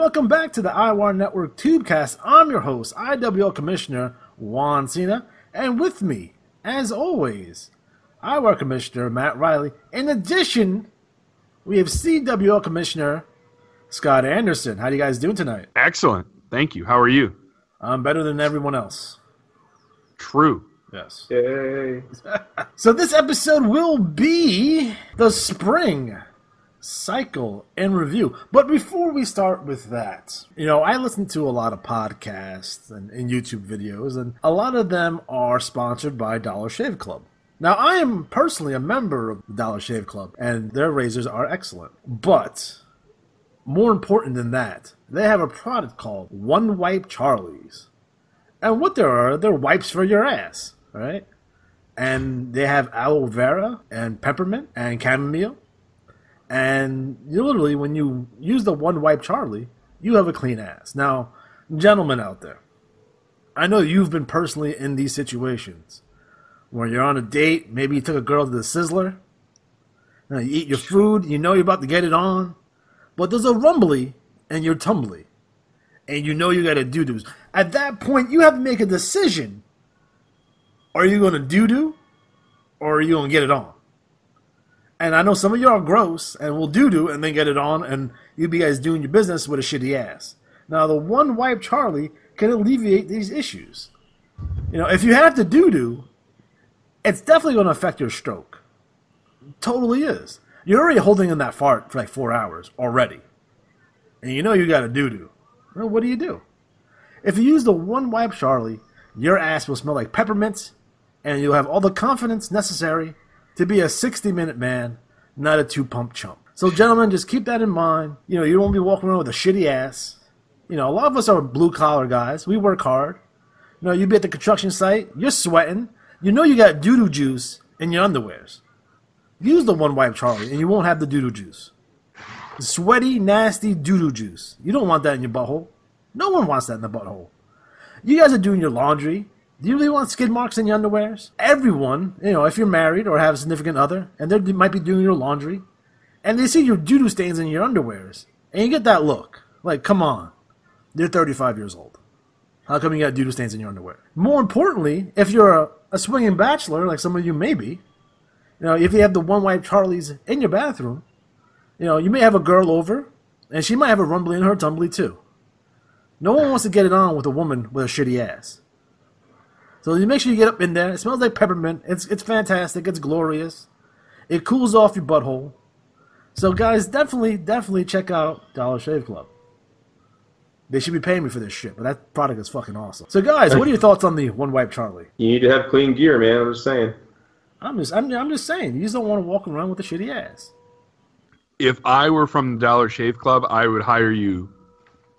welcome back to the iWar Network Tubecast. I'm your host, IWL Commissioner Juan Cena, and with me, as always, iWar Commissioner Matt Riley. In addition, we have CWL Commissioner Scott Anderson. How are you guys doing tonight? Excellent. Thank you. How are you? I'm better than everyone else. True. Yes. Yay. So this episode will be the spring cycle and review. But before we start with that, I listen to a lot of podcasts and YouTube videos, and a lot of them are sponsored by Dollar Shave Club. Now, I am personally a member of the Dollar Shave Club, and their razors are excellent. But more important than that, they have a product called One Wipe Charlie's. And what they're wipes for your ass, right? And they have aloe vera and peppermint and chamomile. And you literally, when you use the One Wipe Charlie, you have a clean ass. Now, gentlemen out there, I know you've been personally in these situations where you're on a date, maybe you took a girl to the Sizzler, you eat your food, you're about to get it on, but there's a rumbly and you're tumbly, and you got to doo-doos. At that point, you have to make a decision. Are you going to doo-doo, or are you going to get it on? And I know some of you are gross and will doo-doo and then get it on, and you be guys doing your business with a shitty ass. Now, the One Wipe Charlie can alleviate these issues. If you have to doo-doo, it's definitely going to affect your stroke. Totally is. You're already holding in that fart for like 4 hours already. And you got to doo-doo. Well, what do? If you use the One Wipe Charlie, your ass will smell like peppermints, and you'll have all the confidence necessary to be a 60-minute man, not a 2-pump chump. So, gentlemen, just keep that in mind. You don't want to be walking around with a shitty ass. A lot of us are blue-collar guys. We work hard. You be at the construction site. You're sweating. You got doo-doo juice in your underwears. Use the One Wipe Charlie, and you won't have the doo-doo juice. The sweaty, nasty doo-doo juice. You don't want that in your butthole. No one wants that in the butthole. You guys are doing your laundry. Do you really want skid marks in your underwears? Everyone, if you're married or have a significant other, and they might be doing your laundry, and they see your doo-doo stains in your underwears, and you get that look. Like, come on. They're 35 years old. How come you got doo-doo stains in your underwear? More importantly, if you're a swinging bachelor, like some of you may be, if you have the One Wipe Charlies in your bathroom, you may have a girl over, and she might have a rumbly in her tumbly too. No one wants to get it on with a woman with a shitty ass. So you make sure you get up in there. It smells like peppermint. It's fantastic. It's glorious. It cools off your butthole. So guys, definitely check out Dollar Shave Club. They should be paying me for this shit, but that product is fucking awesome. So guys, what are your thoughts on the One Wipe Charlie? You need to have clean gear, man. I'm just saying. I'm just saying. You just don't want to walk around with a shitty ass. If I were from the Dollar Shave Club, I would hire you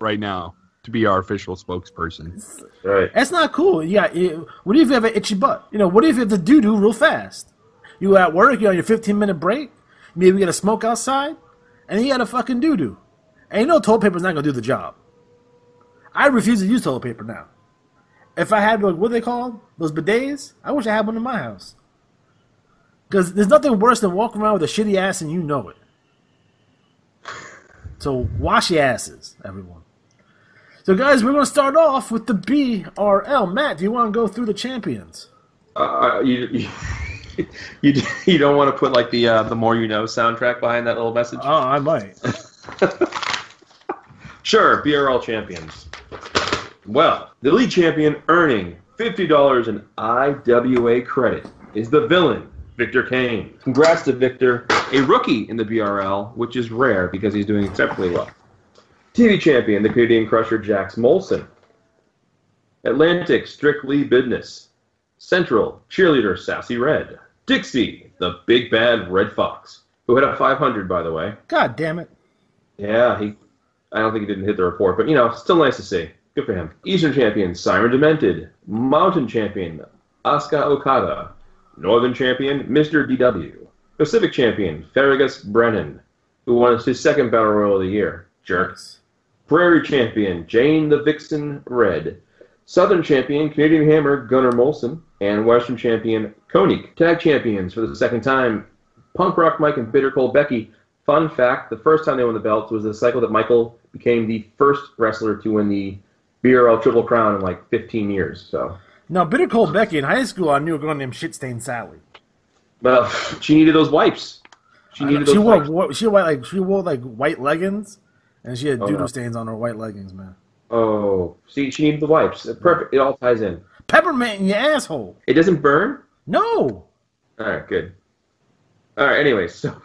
right now to be our official spokesperson. Right. That's not cool. What if you have an itchy butt? What if you have to doo-doo real fast? You at work, you're on your 15-minute break, maybe you get a smoke outside, and you got a fucking doo-doo. And toilet paper's not going to do the job. I refuse to use toilet paper now. If I had, what are they called? Those bidets? I wish I had one in my house. Because there's nothing worse than walking around with a shitty ass and you know it. So wash your asses, everyone. So, guys, we're going to start off with the BRL. Matt, do you want to go through the champions? You don't want to put like the More You Know soundtrack behind that little message? Oh, I might. Sure, BRL champions. Well, the league champion earning $50 in IWA credit is the villain, Victor Kane. Congrats to Victor, a rookie in the BRL, which is rare because he's doing exceptionally well. TV champion, the Canadian Crusher, Jax Molson. Atlantic, Strictly Business. Central, cheerleader, Sassy Red. Dixie, the big bad Red Fox, who hit a 500, by the way. God damn it. Yeah, I don't think he didn't hit the report, but, still nice to see. Good for him. Eastern champion, Simon Demented. Mountain champion, Asuka Okada. Northern champion, Mr. DW. Pacific champion, Fergus Brennan, who won his second Battle Royal of the year. Jerks. Prairie champion, Jane the Vixen Red. Southern champion, Canadian Hammer, Gunnar Molson. And Western champion, Koenig. Tag champions for the second time, Punk Rock Mike and Bitter Cold Becky Fun fact, the first time they won the belts was the cycle that Michael became the first wrestler to win the BRL Triple Crown in like 15 years. So. Now, Bitter Cold Becky in high school, I knew a girl named Shitstain Sally. Well, she needed those wipes. She wore like white leggings, and she had doodle stains on her white leggings, man. Oh, see, she needed the wipes. Perfect. It all ties in. Peppermint in your asshole. It doesn't burn? No. All right, good. All right, anyways, so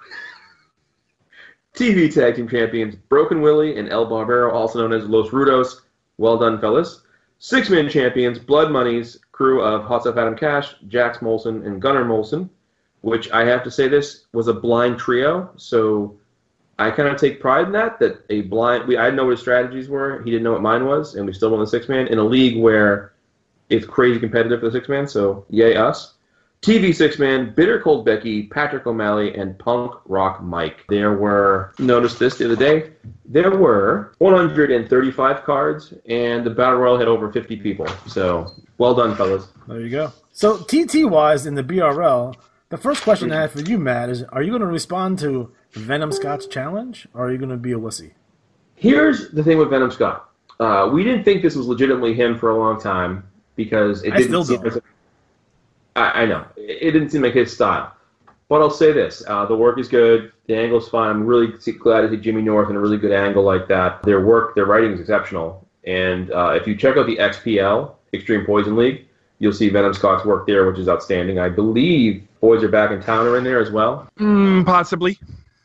TV Tag Team Champions Broken Willie and El Barbero, also known as Los Rudos. Well done, fellas. Six-man champions Blood Money's crew of Hot Stuff Adam Cash, Jax Molson, and Gunnar Molson, which I have to say this was a blind trio, so I kind of take pride in that I didn't know what his strategies were, he didn't know what mine was, and we still won the six-man in a league where it's crazy competitive for the six-man, so yay us. TV six-man, Bitter Cold Becky, Patrick O'Malley, and Punk Rock Mike. Noticed this the other day, there were 135 cards, and the Battle Royal had over 50 people, so well done, fellas. There you go. So TT-wise in the BRL, the first question I have for you, Matt, is are you going to respond to Venom Scott's challenge, or are you going to be a wussy? Here's the thing with Venom Scott. We didn't think this was legitimately him for a long time because it didn't seem like I know. It didn't seem like his style. But I'll say this. The work is good. The angle's fine. I'm really glad to see Jimmy North in a really good angle like that. Their writing is exceptional. And if you check out the XPL, Extreme Poison League, you'll see Venom Scott's work there, which is outstanding. I believe Boys Are Back in Town are in there as well. Possibly.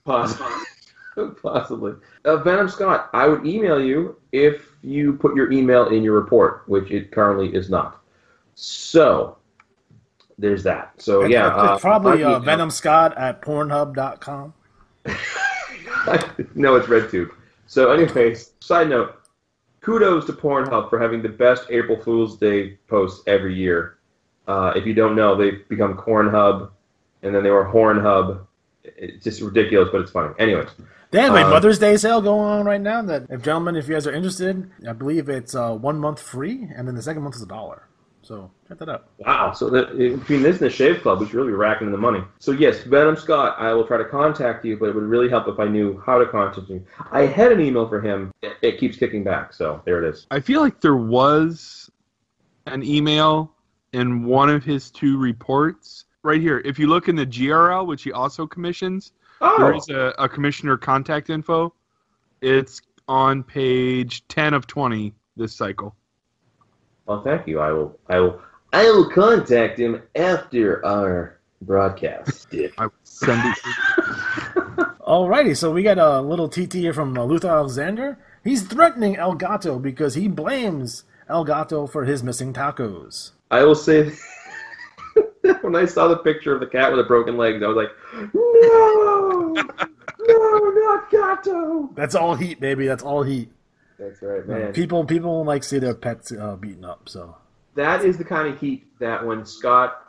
Possibly. Venom Scott, I would email you if you put your email in your report, which it currently is not. So, there's that. So, it's probably Venom Scott at Pornhub.com. No, it's RedTube. So, anyways, side note, kudos to Pornhub for having the best April Fool's Day posts every year. If you don't know, they've become Cornhub, and then they were Hornhub. It's just ridiculous, but it's funny. Anyways. They have a Mother's Day sale going on right now. That, if you guys are interested, I believe it's 1 month free, and then the second month is $1. So check that out. Wow. So between this and the Shave Club, we should really be racking in the money. So yes, Venom Scott, I will try to contact you, but it would really help if I knew how to contact you. I had an email for him. It keeps kicking back, so there it is. I feel like there was an email in one of his two reports. Right here, if you look in the GRL, which he also commissions, there is a commissioner contact info. It's on page 10 of 20 this cycle. Well, thank you. I will contact him after our broadcast. I will send it. Alrighty, so we got a little TT here from Luther Alexander. He's threatening El Gato because he blames El Gato for his missing tacos. I will say, when I saw the picture of the cat with the broken legs, I was like, no, not Gato. That's all heat, baby. That's all heat. That's right, man. People don't like see their pets beaten up. So that is the kind of heat that when Scott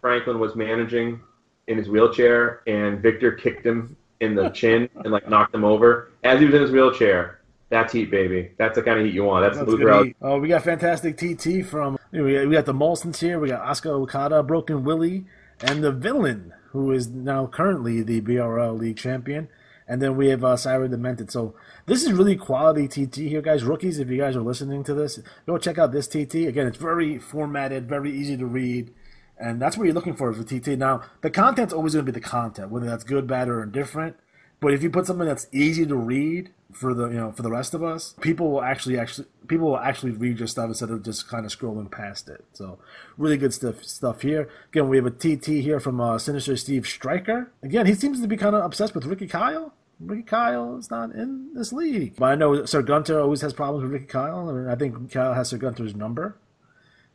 Franklin was managing in his wheelchair and Victor kicked him in the chin and knocked him over as he was in his wheelchair. That's heat, baby. That's the kind of heat you want. That's the Luther. We got fantastic TT from. We got the Molsons here. We got Oscar Okada, Broken Willie, and the Villain, who is now currently the BRL League champion. And then we have Cyber Demented. So this is really quality TT here, guys. Rookies, if you guys are listening to this, go check out this TT. Again, it's very formatted, very easy to read. And that's what you're looking for with TT. Now, the content's always going to be the content, whether that's good, bad, or indifferent. But if you put something that's easy to read for the rest of us, people will actually read your stuff instead of just kind of scrolling past it. So really good stuff here. Again, we have a TT here from Sinister Steve Stryker. Again, he seems to be kind of obsessed with Ricky Kyle. Ricky Kyle is not in this league. But I know Sir Gunter always has problems with Ricky Kyle. I mean, I think Kyle has Sir Gunter's number.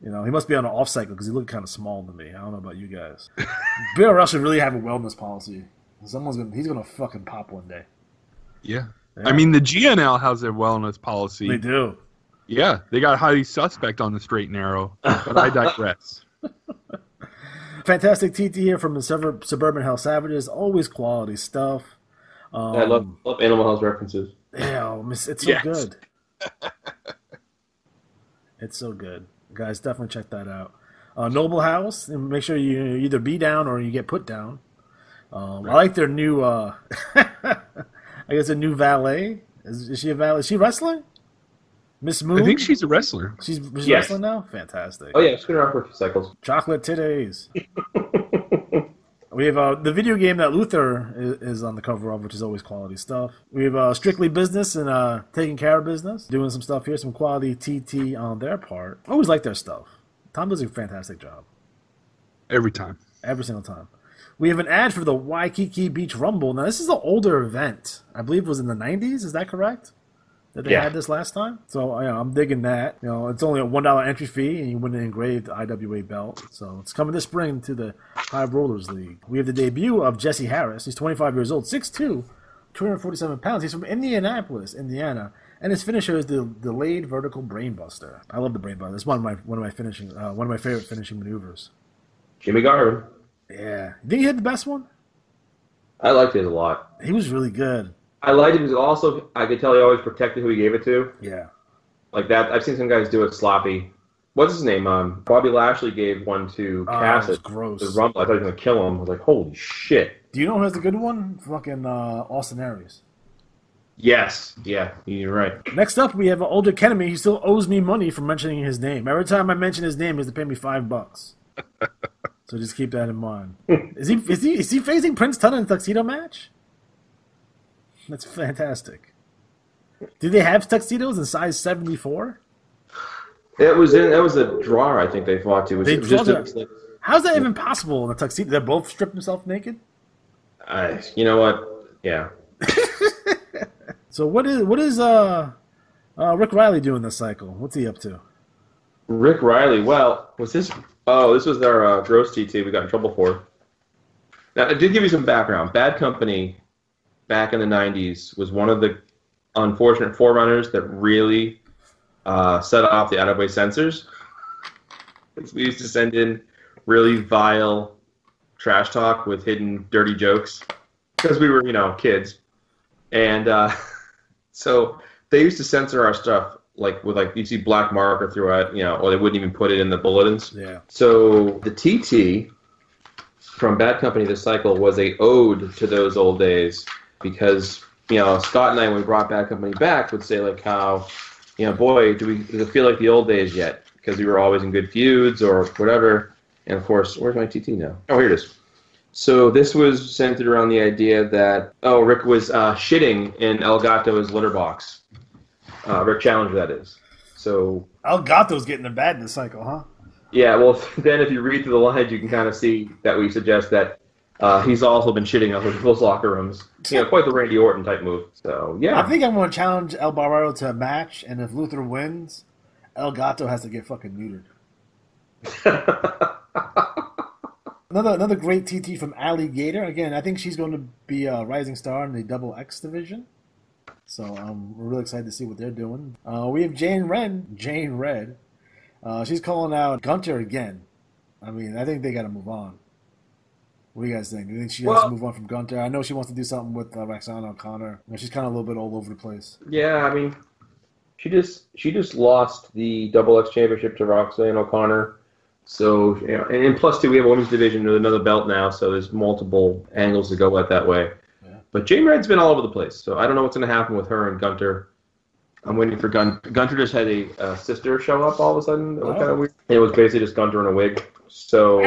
He must be on an off cycle because he looked kind of small to me. I don't know about you guys. BRL should really have a wellness policy. He's gonna fucking pop one day. Yeah. I mean, the GNL has a wellness policy. They do. Yeah, they got highly suspect on the straight and narrow. But I digress. Fantastic TT here from the Suburban Hell Savages. Always quality stuff. I love Animal House references. Yeah, it's so good. It's so good. Guys, definitely check that out. Noble House, and make sure you either be down or you get put down. I like their new, I guess a new valet. Is she a valet? Is she wrestling? Miss Moon? I think she's a wrestler. She's Yes. wrestling now? Fantastic. Oh yeah, she's been around for a few cycles. Chocolate titties. We have the video game that Luther is on the cover of, which is always quality stuff. We have Strictly Business and Taking Care of Business, doing some stuff here, some quality TT on their part. I always like their stuff. Tom does a fantastic job. Every time. Every single time. We have an ad for the Waikiki Beach Rumble. Now, this is an older event. I believe it was in the 90s. Is that correct? That they had this last time? So, I'm digging that. It's only a $1 entry fee, and you win an engraved IWA belt. So, it's coming this spring to the High Rollers League. We have the debut of Jesse Harris. He's 25 years old, 6'2", 247 pounds. He's from Indianapolis, Indiana. And his finisher is the delayed vertical brainbuster. I love the brainbuster. It's one of my favorite finishing maneuvers. Jimmy Garvin. Yeah. You think he had the best one? I liked it a lot. He was really good. I liked it because also I could tell he always protected who he gave it to. Yeah. Like that. I've seen some guys do it sloppy. What's his name? Bobby Lashley gave one to Cassidy. Gross. The Rumble. I thought he was going to kill him. I was like, holy shit. Do you know who has the good one? Fucking Austin Aries. Yes. Yeah, you're right. Next up, we have an older Kenemy. He still owes me money for mentioning his name. Every time I mention his name, he has to pay me $5. So just keep that in mind. Is he facing Prince Tana in a tuxedo match? That's fantastic. Do they have tuxedos in size 74? That was a drawer. I think they fought to. How's that even possible in a tuxedo? They both strip themselves naked. You know what? Yeah. So what is Rick Riley doing this cycle? What's he up to? Rick Riley. Well, was this? Oh, this was our gross TT we got in trouble for. Now, I did give you some background. Bad Company, back in the 90s, was one of the unfortunate forerunners that really set off the out-of-way censors. We used to send in really vile trash talk with hidden dirty jokes because we were, kids. And so they used to censor our stuff with you see black marker throughout, or they wouldn't even put it in the bulletins. Yeah. So the TT from Bad Company this cycle was a ode to those old days because, Scott and I, when we brought Bad Company back, would say how, boy, does it feel like the old days yet? Because we were always in good feuds or whatever. And of course, where's my TT now? Oh, here it is. So this was centered around the idea that, Rick was shitting in El Gato's litter box. Rick Challenger, that is. So El Gato's getting a bad in this cycle, huh? Yeah, well, then if you read through the lines, you can kind of see that we suggest that he's also been shitting on people's locker rooms. Quite the Randy Orton type move. So, yeah. I think I'm going to challenge El Barbaro to a match, and if Luther wins, El Gato has to get fucking neutered. Another great TT from Alligator. Again, I think she's going to be a rising star in the Double X division. So we're really excited to see what they're doing. We have Jane Red. She's calling out Gunter again. I mean, I think they got to move on. What do you guys think? Do you think she has to move on from Gunter? I know she wants to do something with Roxanne O'Connor. She's kind of a little bit all over the place. Yeah, I mean, she just lost the Double X Championship to Roxanne O'Connor. So, and plus two, we have a women's division with another belt now, so there's multiple angles to go at that way. Yeah. But Jane Red's been all over the place, so I don't know what's going to happen with her and Gunter. I'm waiting for Gunter. Gunter just had a sister show up all of a sudden. That was kind of weird. It was basically just Gunter in a wig. So,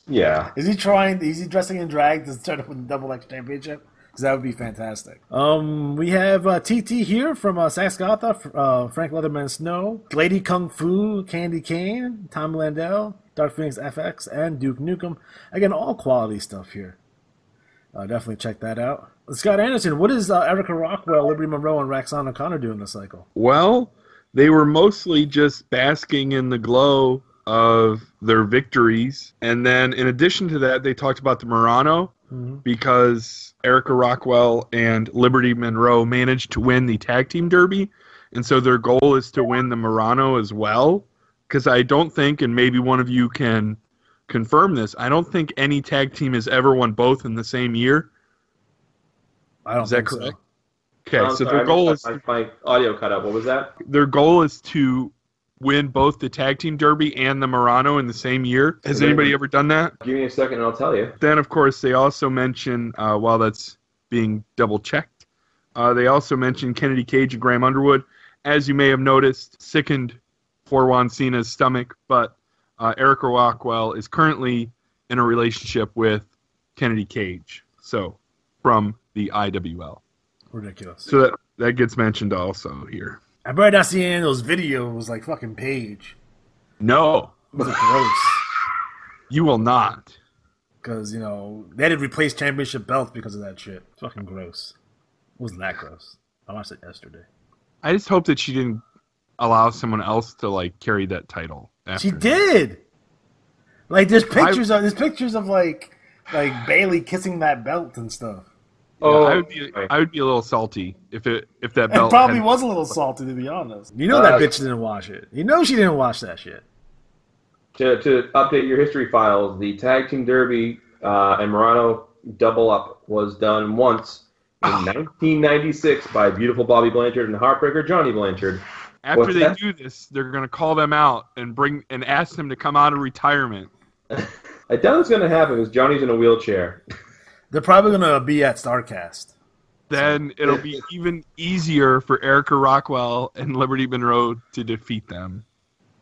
yeah. Is he dressing in drag to start up with the Double X Championship? Because that would be fantastic. We have TT here from Saxgotha, Frank Leatherman Snow, Lady Kung Fu, Candy Kane, Tom Landell, Dark Phoenix FX, and Duke Nukem. Again, all quality stuff here. Definitely check that out. Scott Anderson, what is Erica Rockwell, Liberty Monroe, and Roxanne O'Connor doing this cycle? Well, they were mostly just basking in the glow of their victories. And then in addition to that, they talked about the Murano because Erica Rockwell and Liberty Monroe managed to win the tag team derby. And so their goal is to win the Murano as well. Because I don't think, and maybe one of you can confirm this, I don't think any tag team has ever won both in the same year. I don't think correct? So. Okay, so their goal is... My audio cut out. What was that? Their goal is to win both the Tag Team Derby and the Murano in the same year. Has anybody ever done that? Give me a second and I'll tell you. Then, of course, they also mention, while that's being double-checked, they also mention Kennedy Cage and Graham Underwood. As you may have noticed, sickened for Juan Cena's stomach, but Erica Rockwell is currently in a relationship with Kennedy Cage, so from the IWL. Ridiculous. So that gets mentioned also here. I better not see any of those videos like fucking Paige. No. It was gross. You will not. Because, you know, they had to replace championship belts because of that shit. Fucking gross. It wasn't that gross. I watched it yesterday. I just hope that she didn't allow someone else to, like, carry that title. She did! Like, there's pictures of like Bailey kissing that belt and stuff. Oh, I would be a little salty if that belt. It probably was a little salty, to be honest. You know that bitch didn't watch it. You know she didn't watch that shit. To update your history files, the Tag Team Derby and Murano double up was done once in 1996 by beautiful Bobby Blanchard and Heartbreaker Johnny Blanchard. After they do this, they're going to call them out and ask them to come out of retirement. I doubt it's going to happen because Johnny's in a wheelchair. They're probably going to be at StarCast. Then it'll be even easier for Erica Rockwell and Liberty Monroe to defeat them.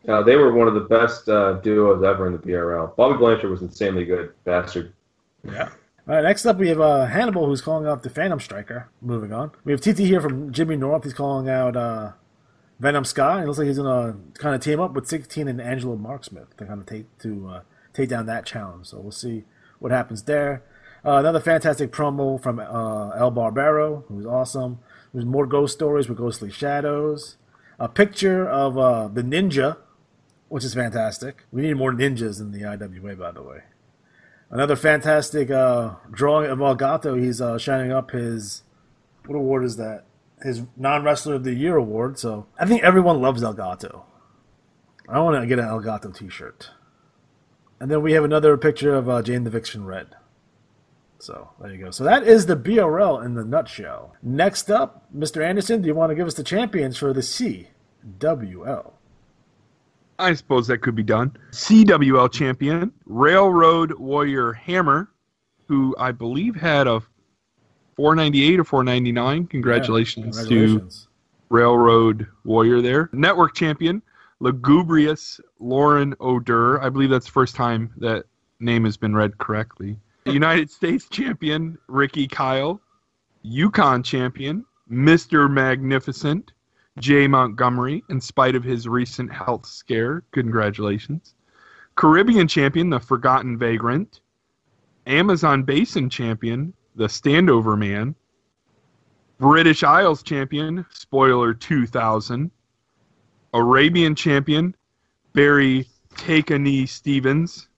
They were one of the best duos ever in the BRL. Bobby Blanchard was insanely good, bastard. Yeah. All right, next up we have Hannibal, who's calling out the Phantom Striker. Moving on. We have TT here from Jimmy North. He's calling out Venom Sky. It looks like he's going to kind of team up with 16 and Angelo Marksmith to kind of take down that challenge. So we'll see what happens there. Another fantastic promo from El Barbaro, who's awesome. There's more ghost stories with ghostly shadows. A picture of the ninja, which is fantastic. We need more ninjas in the IWA, by the way. Another fantastic drawing of Elgato. He's shining up his... What award is that? His Non-Wrestler of the Year award. So I think everyone loves Elgato. I want to get an Elgato t-shirt. And then we have another picture of Jane the Vixen Red. So, there you go. So that is the BRL in the nutshell. Next up, Mr. Anderson, do you want to give us the champions for the CWL? I suppose that could be done. CWL champion, Railroad Warrior Hammer, who I believe had a 498 or 499. Congratulations to Railroad Warrior there. Network champion, Lugubrious Lauren O'Dur. I believe that's the first time that name has been read correctly. United States champion, Ricky Kyle. Yukon champion, Mr. Magnificent, Jay Montgomery, in spite of his recent health scare. Congratulations. Caribbean champion, the Forgotten Vagrant. Amazon Basin champion, the Standover Man. British Isles champion, Spoiler 2000. Arabian champion, Barry Take-A-Knee Stevens.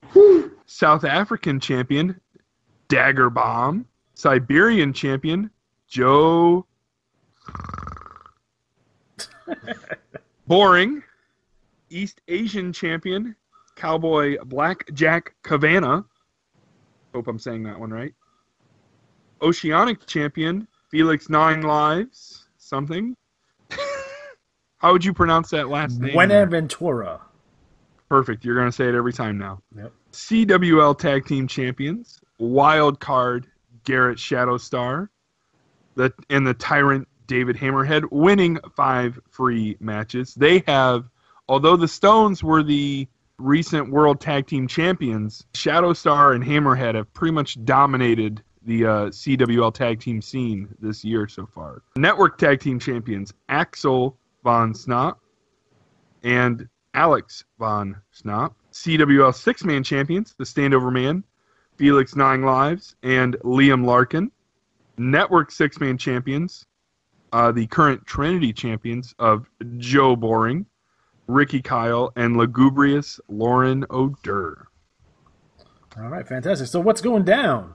South African champion, Dagger Bomb. Siberian champion, Joe Boring. East Asian champion, Cowboy Blackjack Cavana. Hope I'm saying that one right. Oceanic champion, Felix Nine Lives. Something. How would you pronounce that last name? Buenaventura. Perfect. You're going to say it every time now. Yep. CWL Tag Team Champions, Wild Card Garrett Shadowstar, and the Tyrant David Hammerhead, winning 5 free matches. They have, although the Stones were the recent World Tag Team Champions, Shadowstar and Hammerhead have pretty much dominated the CWL Tag Team scene this year so far. Network Tag Team Champions, Axel Von Snop and Alex Von Snop. CWL Six-Man Champions, the Standover Man, Felix Nine Lives, and Liam Larkin. Network Six-Man Champions, the current Trinity Champions of Joe Boring, Ricky Kyle, and Lugubrious Lauren O'Dur. All right, fantastic. So what's going down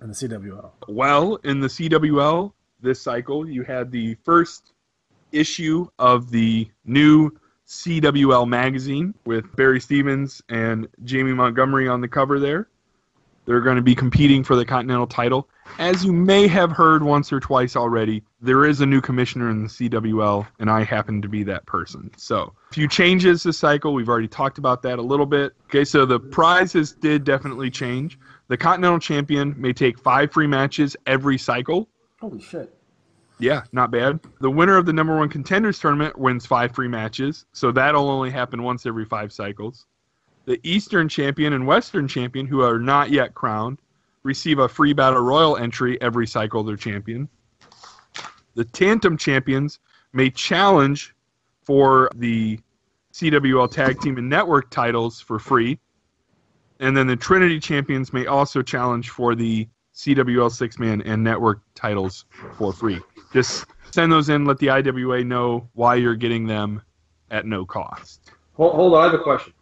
in the CWL? Well, in the CWL this cycle, you had the first issue of the new CWL magazine with Barry Stevens and Jamie Montgomery on the cover there. They're going to be competing for the Continental title. As you may have heard once or twice already, there is a new commissioner in the CWL, and I happen to be that person. So, a few changes this cycle. We've already talked about that a little bit. Okay, so the prizes did definitely change. The Continental Champion may take 5 free matches every cycle. Holy shit. Yeah, not bad. The winner of the number 1 contenders tournament wins 5 free matches, so that'll only happen once every 5 cycles. The Eastern Champion and Western Champion, who are not yet crowned, receive a free Battle Royal entry every cycle they're champion. The Tantum Champions may challenge for the CWL Tag Team and Network titles for free. And then the Trinity Champions may also challenge for the CWL 6-Man and Network titles for free. Just send those in, let the IWA know why you're getting them at no cost. Hold on, I have a question.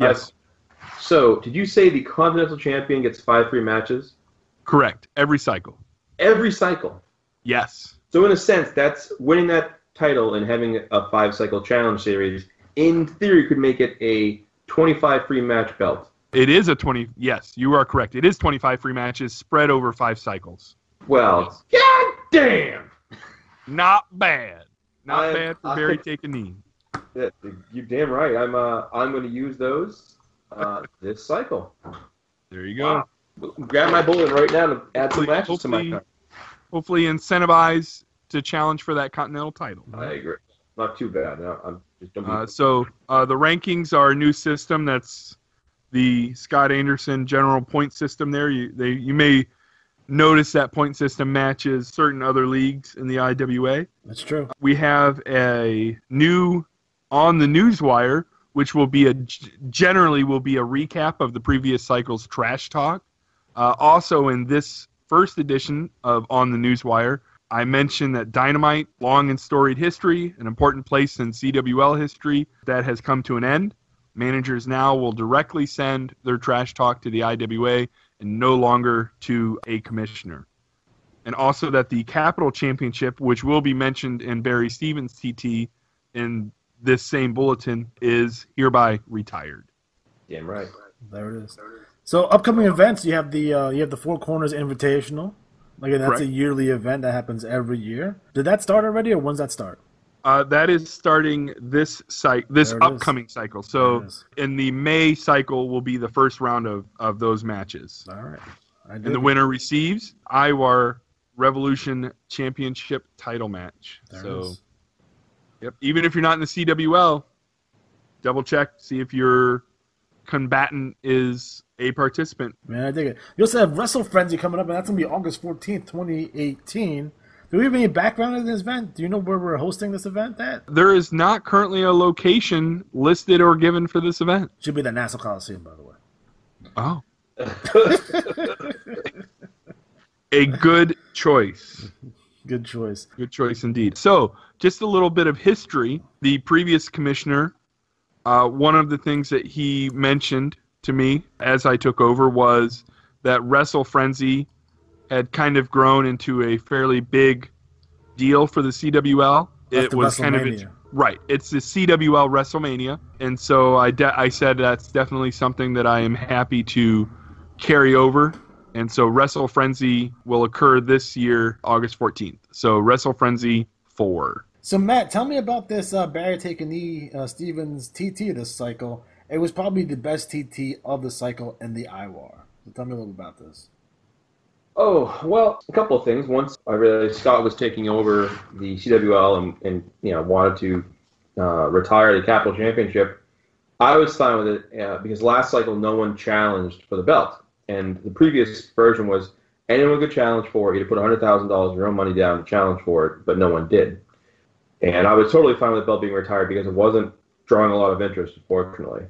Yes. So, did you say the Continental Champion gets 5 free matches? Correct. Every cycle. Every cycle? Yes. So, in a sense, that's winning that title and having a 5-cycle challenge series, in theory, could make it a 25 free match belt. It is a 20. Yes, you are correct. It is 25 free matches spread over 5 cycles. Well, god damn! Not bad. Not bad for Barry Takanine. You're damn right. I'm going to use those this cycle. There you go. Wow. Grab my bullet right now and add some matches to my card. Hopefully incentivize to challenge for that Continental title. I agree. Not too bad. No, I'm just don't the rankings are a new system. That's the Scott Anderson general point system there. You may notice that point system matches certain other leagues in the IWA. That's true. We have a new on the Newswire, which will be generally will be a recap of the previous cycle's trash talk. Also in this first edition of On the Newswire, I mentioned that Dynamite, long and storied history, an important place in CWL history, that has come to an end. Managers now will directly send their trash talk to the IWA and no longer to a commissioner. And also that the Capital Championship, which will be mentioned in Barry Stevens' TT in this same bulletin, is hereby retired. Damn right. There it is. So upcoming events, you have the Four Corners Invitational. Again, that's Correct. a yearly event that happens every year. Did that start already, or when's that start? That is starting this upcoming cycle. So in the May cycle will be the first round of those matches. All right. And the winner receives IWAR Revolution Championship title match. There so, it is. yep. Even if you're not in the CWL, double check, see if your combatant is a participant. Man, I dig it. You also have Wrestle Frenzy coming up, and that's going to be August 14th, 2018. Do we have any background in this event? Do you know where we're hosting this event at? There is not currently a location listed or given for this event. Should be the Nassau Coliseum, by the way. Oh. A good choice. Good choice. Good choice indeed. So, just a little bit of history. The previous commissioner, one of the things that he mentioned to me as I took over was that Wrestle Frenzy had kind of grown into a fairly big deal for the CWL. It was kind of right. It's the CWL WrestleMania, and so I said that's definitely something that I am happy to carry over. And so Wrestle Frenzy will occur this year, August 14th. So Wrestle Frenzy 4. So Matt, tell me about this Barry Takanine Stevens TT this cycle. It was probably the best TT of the cycle in the IWAR. So tell me a little about this. Oh, well, a couple of things. Once I realized Scott was taking over the CWL and wanted to retire the Capital Championship, I was fine with it because last cycle no one challenged for the belt. And the previous version was anyone could challenge for it. You had to put $100,000 of your own money down to challenge for it, but no one did. And I was totally fine with the belt being retired because it wasn't drawing a lot of interest, unfortunately.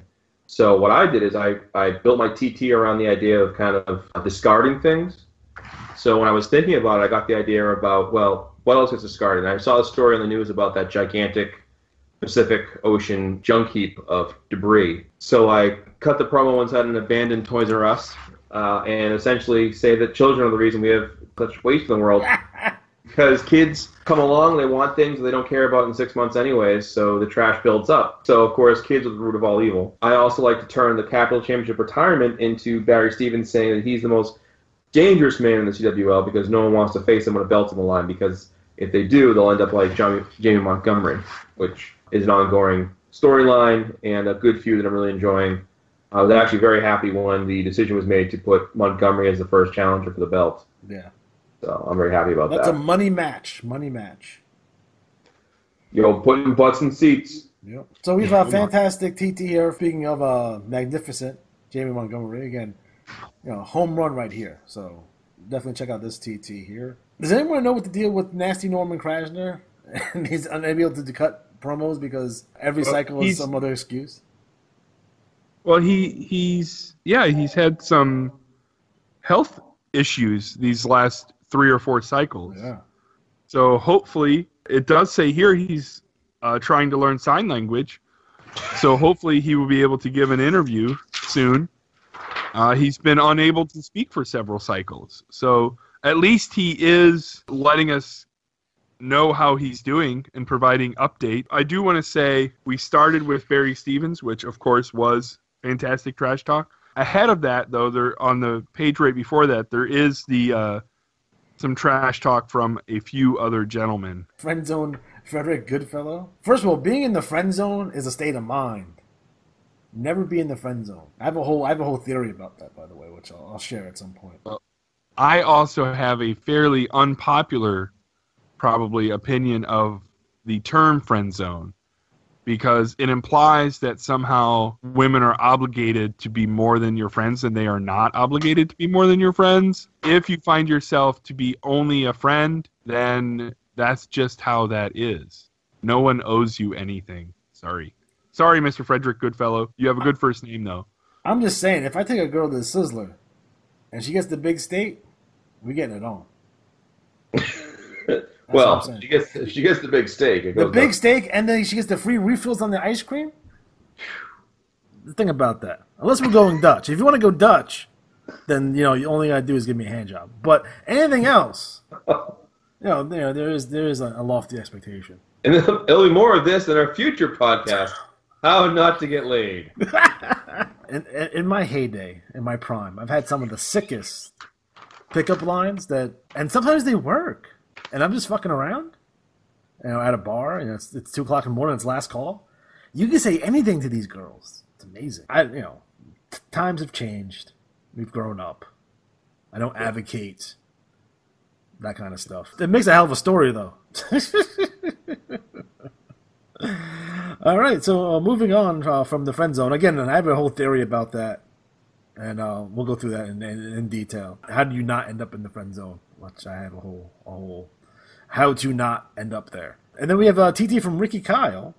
So what I did is I built my TT around the idea of kind of discarding things. So when I was thinking about it, I got the idea about, well, what else is discarded? And I saw a story in the news about that gigantic Pacific Ocean junk heap of debris. So I cut the promo inside an abandoned Toys R Us and essentially say that children are the reason we have such waste in the world because kids come along, they want things they don't care about in 6 months anyways, so the trash builds up. So, of course, kids are the root of all evil. I also like to turn the Capital Championship retirement into Barry Stevens saying that he's the most dangerous man in the CWL because no one wants to face him when a belt's on the line, because if they do, they'll end up like Jamie Montgomery, which is an ongoing storyline and a good feud that I'm really enjoying. I was actually very happy when the decision was made to put Montgomery as the first challenger for the belt. Yeah. So I'm very happy about that. That's a money match. Money match. Putting butts in seats. Yep. So we've a fantastic TT here. Speaking of magnificent Jamie Montgomery, again, home run right here. So definitely check out this TT here. Does anyone know what the deal with Nasty Norman Krasner? And he's unable to cut promos because every cycle is some other excuse. Well, he's had some health issues these last 3 or 4 cycles. Yeah. So hopefully, it does say here he's trying to learn sign language. So hopefully he will be able to give an interview soon. He's been unable to speak for several cycles. So at least he is letting us know how he's doing and providing update. I do want to say we started with Barry Stevens, which of course was fantastic trash talk. Ahead of that, though, there on the page right before that, there is the some trash talk from a few other gentlemen. Friend zone Frederick Goodfellow. First of all, being in the friend zone is a state of mind. Never be in the friend zone. I have a whole theory about that, by the way, which I'll share at some point. I also have a fairly unpopular, probably, opinion of the term friend zone, because it implies that somehow women are obligated to be more than your friends, and they are not obligated to be more than your friends. If you find yourself to be only a friend, then that's just how that is. No one owes you anything. Sorry, Mr. Frederick Goodfellow. You have a good first name, though. I'm just saying, if I take a girl to the Sizzler and she gets the big steak, we getting it on. Well, she gets the big steak. Steak, and then she gets the free refills on the ice cream. The thing about that, unless we're going Dutch. If you want to go Dutch, then you only gotta do is give me a hand job. But anything else, there is a lofty expectation. And there'll be more of this in our future podcast. How not to get laid. In my heyday, in my prime, I've had some of the sickest pickup lines and sometimes they work. And I'm just fucking around, at a bar, it's 2 o'clock in the morning, it's last call. You can say anything to these girls. It's amazing. Times have changed. We've grown up. I don't advocate that kind of stuff. It makes a hell of a story, though. All right, so moving on from the friend zone. Again, I have a whole theory about that, and we'll go through that in detail. How do you not end up in the friend zone? Which I have a whole how to not end up there. And then we have TT from Ricky Kyle.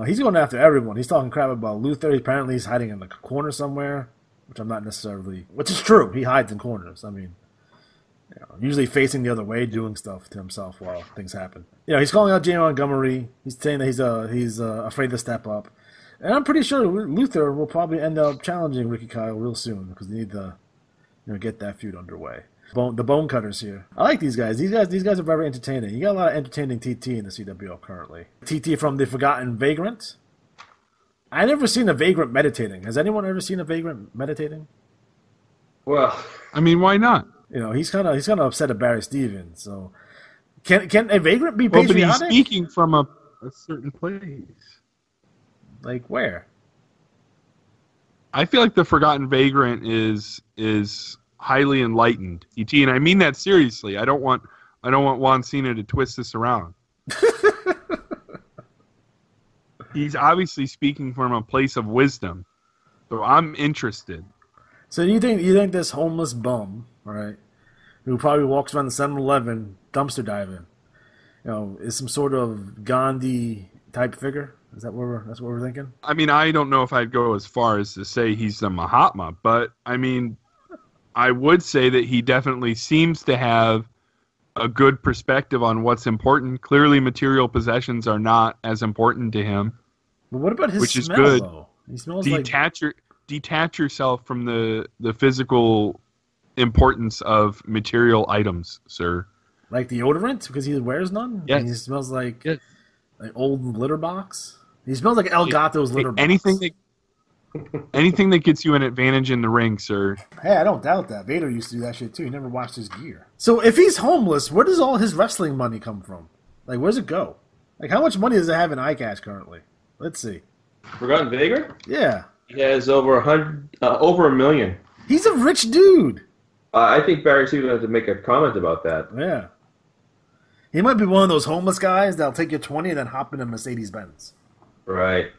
He's going after everyone. He's talking crap about Luther. Apparently he's hiding in the corner somewhere, which I'm not necessarily... Which is true. He hides in corners. I mean, usually facing the other way, doing stuff to himself while things happen. He's calling out Jamie Montgomery. He's saying that he's afraid to step up. And I'm pretty sure Luther will probably end up challenging Ricky Kyle real soon because they need to get that feud underway. The Bone Cutters here. I like these guys. These guys are very entertaining. You got a lot of entertaining TT in the CWL currently. TT from the Forgotten Vagrant. I never seen a Vagrant meditating. Has anyone ever seen a Vagrant meditating? Well, I mean, why not? He's kind of upset at Barry Stevens. So can a Vagrant be patriotic? But he's speaking from a certain place. Like where? I feel like the Forgotten Vagrant is highly enlightened, ET, and I mean that seriously. I don't want Juan Cena to twist this around. He's obviously speaking from a place of wisdom, so I'm interested. So you think this homeless bum, right, who probably walks around the 7-Eleven dumpster diving, is some sort of Gandhi type figure? That's what we're thinking? I mean, I don't know if I'd go as far as to say he's the Mahatma, but I mean, I would say that he definitely seems to have a good perspective on what's important. Clearly, material possessions are not as important to him. But what about his which smell, is good. though? He smells Detach yourself from the physical importance of material items, sir. Like deodorant because he wears none. Yes. And he smells like Yes. like old litter box. He smells like El Gato's litter box. Anything that gets you an advantage in the ring, sir. Hey, I don't doubt that. Vader used to do that shit too. He never washed his gear. So if he's homeless, where does all his wrestling money come from? Like, where's it go? Like, how much money does it have in iCash currently? Let's see. Forgotten Vader? Yeah. He has over $1 million. He's a rich dude. I think Barry Stevenson has to make a comment about that. Yeah. He might be one of those homeless guys that'll take your 20 and then hop in a Mercedes-Benz. Right.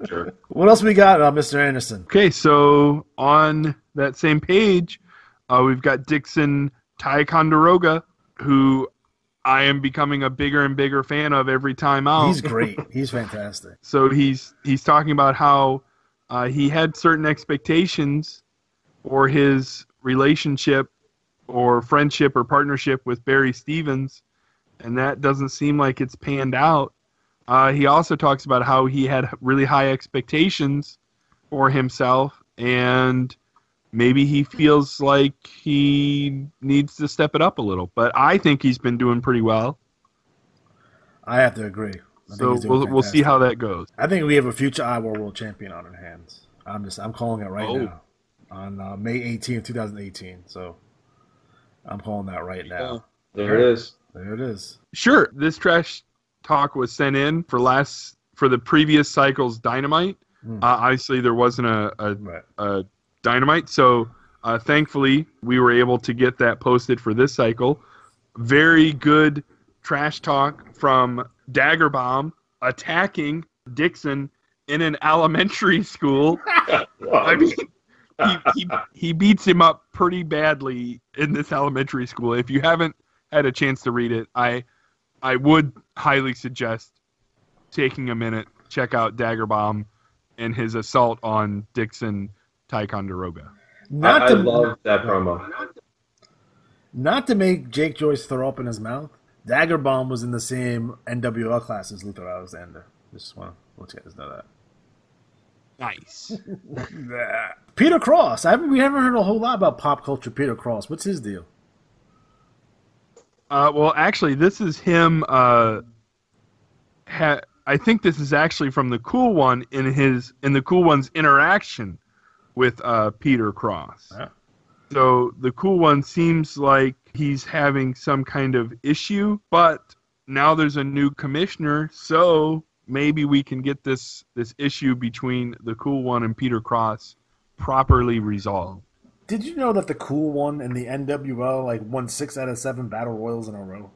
Sure. What else we got, Mr. Anderson? Okay, so on that same page, we've got Dixon Ticonderoga, who I am becoming a bigger and bigger fan of every time out. He's great. He's fantastic. So he's talking about how he had certain expectations for his relationship or friendship or partnership with Barry Stevens, and that doesn't seem like it's panned out. He also talks about how he had really high expectations for himself, and maybe he feels like he needs to step it up a little. But I think he's been doing pretty well. I have to agree. So we'll see how that goes. I think we have a future Iowa World Champion on our hands. I'm calling it right now on May 18th, 2018. So I'm calling that right now. There it is. There it is. Sure, this trash talk was sent in for the previous cycle's Dynamite. Obviously, there wasn't a Dynamite, so thankfully we were able to get that posted for this cycle. Very good trash talk from Dagger Bomb attacking Dixon in an elementary school. I mean, he beats him up pretty badly in this elementary school. If you haven't had a chance to read it, I would highly suggest taking a minute, check out Dagger Bomb and his assault on Dixon Ticonderoga. I love that promo. Not to make Jake Joyce throw up in his mouth, Dagger Bomb was in the same NWL class as Luther Alexander. Just want to let you guys know that. Nice. Peter Cross. We haven't heard a whole lot about pop culture Peter Cross. What's his deal? Well, actually, this is him. I think this is actually from the Cool One in the Cool One's interaction with Peter Cross. Yeah. So the Cool One seems like he's having some kind of issue, but now there's a new commissioner, so maybe we can get this issue between the Cool One and Peter Cross properly resolved. Did you know that the Cool One in the NWL won 6 out of 7 battle royals in a row?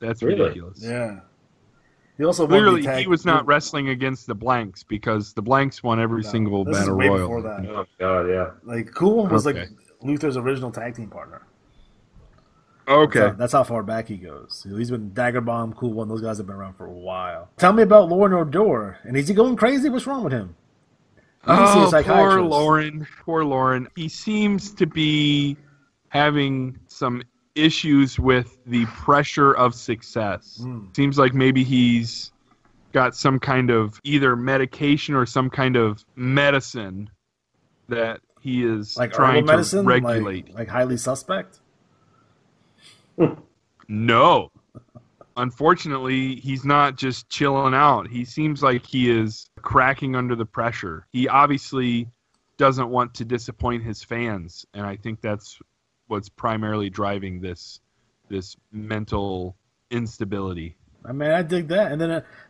That's Really? ridiculous. Yeah. He also Clearly, he was not wrestling against the Blanks because the Blanks won every single this battle is way royal. before that. Oh, God, yeah. Cool One was Okay. like Luther's original tag team partner. Okay. That's how far back he goes. He's been Dagger Bomb, Cool One. Those guys have been around for a while. Tell me about Lauren Odor. And is he going crazy? What's wrong with him? Oh, poor Lauren. He seems to be having some issues with the pressure of success. Seems like maybe he's got some kind of either medication or some kind of medicine that he is trying to regulate. Like highly suspect? No. Unfortunately, he's not just chilling out. He seems like he is cracking under the pressure. He obviously doesn't want to disappoint his fans, and I think that's what's primarily driving this mental instability. I mean, I dig that.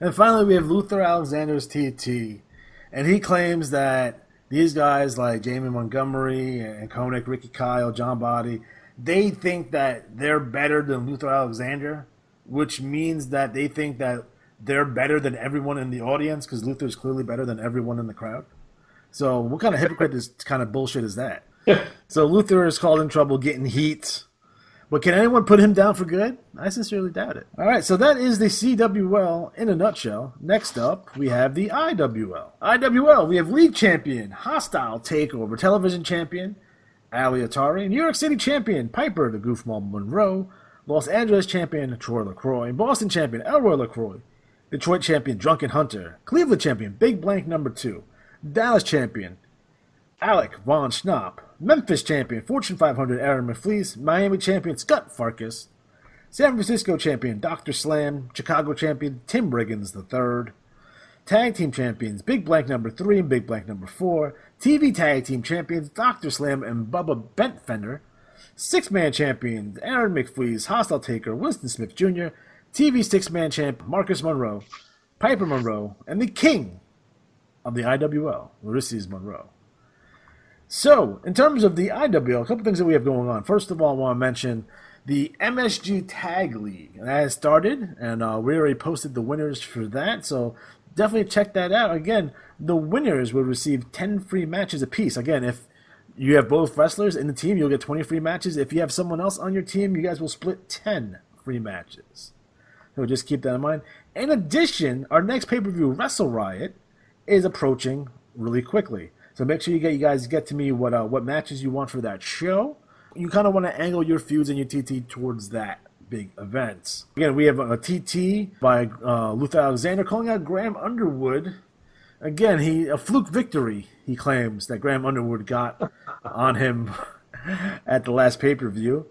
And finally, we have Luther Alexander's TT, and he claims that these guys like Jamie Montgomery and Koenig, Ricky Kyle, John Body, they think that they're better than Luther Alexander, which means that they think that they're better than everyone in the audience because Luther's clearly better than everyone in the crowd. So what kind of kind of bullshit is that? So Luther is called in trouble getting heat. But can anyone put him down for good? I sincerely doubt it. All right, so that is the CWL in a nutshell. Next up, we have the IWL. IWL, we have League Champion, Hostile Takeover, Television Champion, Ali Atari, New York City Champion, Piper the Goofball Monroe, Los Angeles Champion, Troy LaCroix, Boston Champion, Elroy LaCroix, Detroit Champion, Drunken Hunter, Cleveland Champion, Big Blank number 2, Dallas Champion, Alec Von Schnapp, Memphis champion, Fortune 500, Aaron McFleece. Miami champion, Scott Farkas. San Francisco champion, Dr. Slam. Chicago champion, Tim Riggins III. Tag team champions, Big Blank number 3 and Big Blank number 4. TV tag team champions, Dr. Slam and Bubba Bentfender. Six-man champions, Aaron McFleece, Hostile Taker, Winston Smith Jr. TV six-man champ, Marcus Monroe, Piper Monroe, and the king of the IWL, Ulysses Monroe. So, in terms of the IWL, a couple things that we have going on. First of all, I want to mention the MSG Tag League. That has started, and we already posted the winners for that, so definitely check that out. Again, the winners will receive 10 free matches apiece. Again, if you have both wrestlers in the team, you'll get 20 free matches. If you have someone else on your team, you guys will split 10 free matches. So just keep that in mind. In addition, our next pay-per-view, Wrestle Riot, is approaching really quickly. So make sure you guys get to me what matches you want for that show. You kind of want to angle your feuds and your TT towards that big event. Again, we have a TT by Luther Alexander calling out Graham Underwood. Again, a fluke victory, he claims, that Graham Underwood got on him at the last pay-per-view.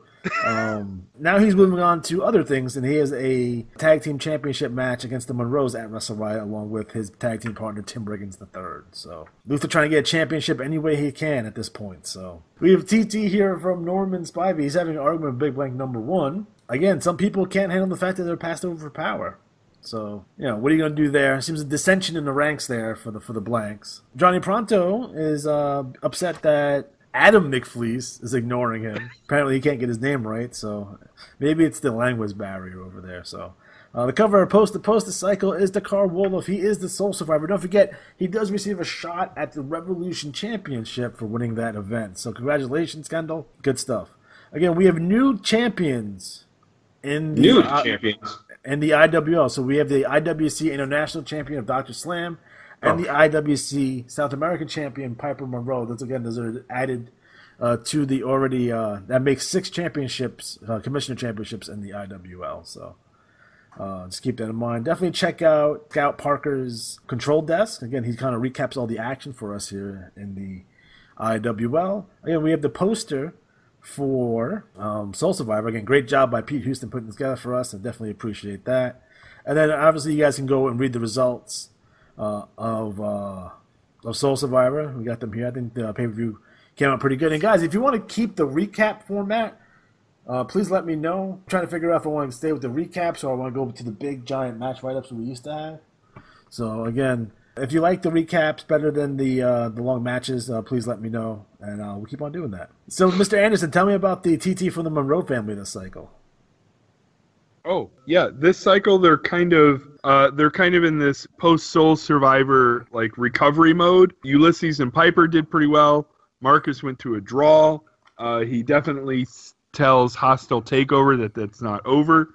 Now he's moving on to other things, and he has a tag team championship match against the Monroes at Wrestle Riot, along with his tag team partner Tim Riggins III. So Luther trying to get a championship any way he can at this point. So we have TT here from Norman Spivey. He's having an argument with Big Blank number 1. Again, some people can't handle the fact that they're passed over for power. So, what are you going to do there? Seems a dissension in the ranks there for the Blanks. Johnny Pronto is upset that Adam McFleece is ignoring him. Apparently he can't get his name right, so maybe it's the language barrier over there. So the cover of Post the Cycle is Dakar Wolof. He is the sole survivor. Don't forget, he does receive a shot at the Revolution Championship for winning that event. So congratulations, Kendall. Good stuff. Again, we have new champions in the IWL. So we have the IWC International Champion of Dr. Slam, and the IWC South American Champion, Piper Monroe. Those are added to the already, that makes 6 championships, commissioner championships in the IWL. So just keep that in mind. Definitely check out Scout Parker's Control Desk. Again, he kind of recaps all the action for us here in the IWL. Again, we have the poster for Soul Survivor. Again, great job by Pete Houston putting this together for us. I definitely appreciate that. And then obviously you guys can go and read the results of Soul Survivor. We got them here. I think the pay-per-view came out pretty good. And guys, if you want to keep the recap format, please let me know. I'm trying to figure out if I want to stay with the recaps or I want to go to the big giant match write-ups that we used to have. So again, if you like the recaps better than the long matches, please let me know, and we'll keep on doing that. So, Mr. Anderson, tell me about the TT from the Monroe family this cycle. Oh, yeah, this cycle they're kind of in this post-Soul Survivor like recovery mode. Ulysses and Piper did pretty well. Marcus went to a draw. He definitely tells Hostile Takeover that's not over.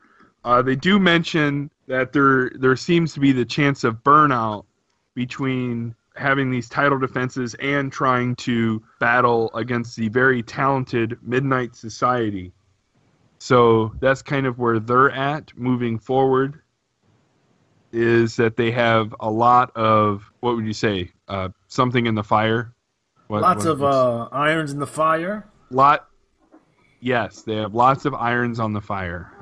They do mention that there seems to be the chance of burnout between having these title defenses and trying to battle against the very talented Midnight Society. So that's kind of where they're at moving forward, is that they have a lot of, what would you say, something in the fire? Lots of irons in the fire? Yes, they have lots of irons on the fire.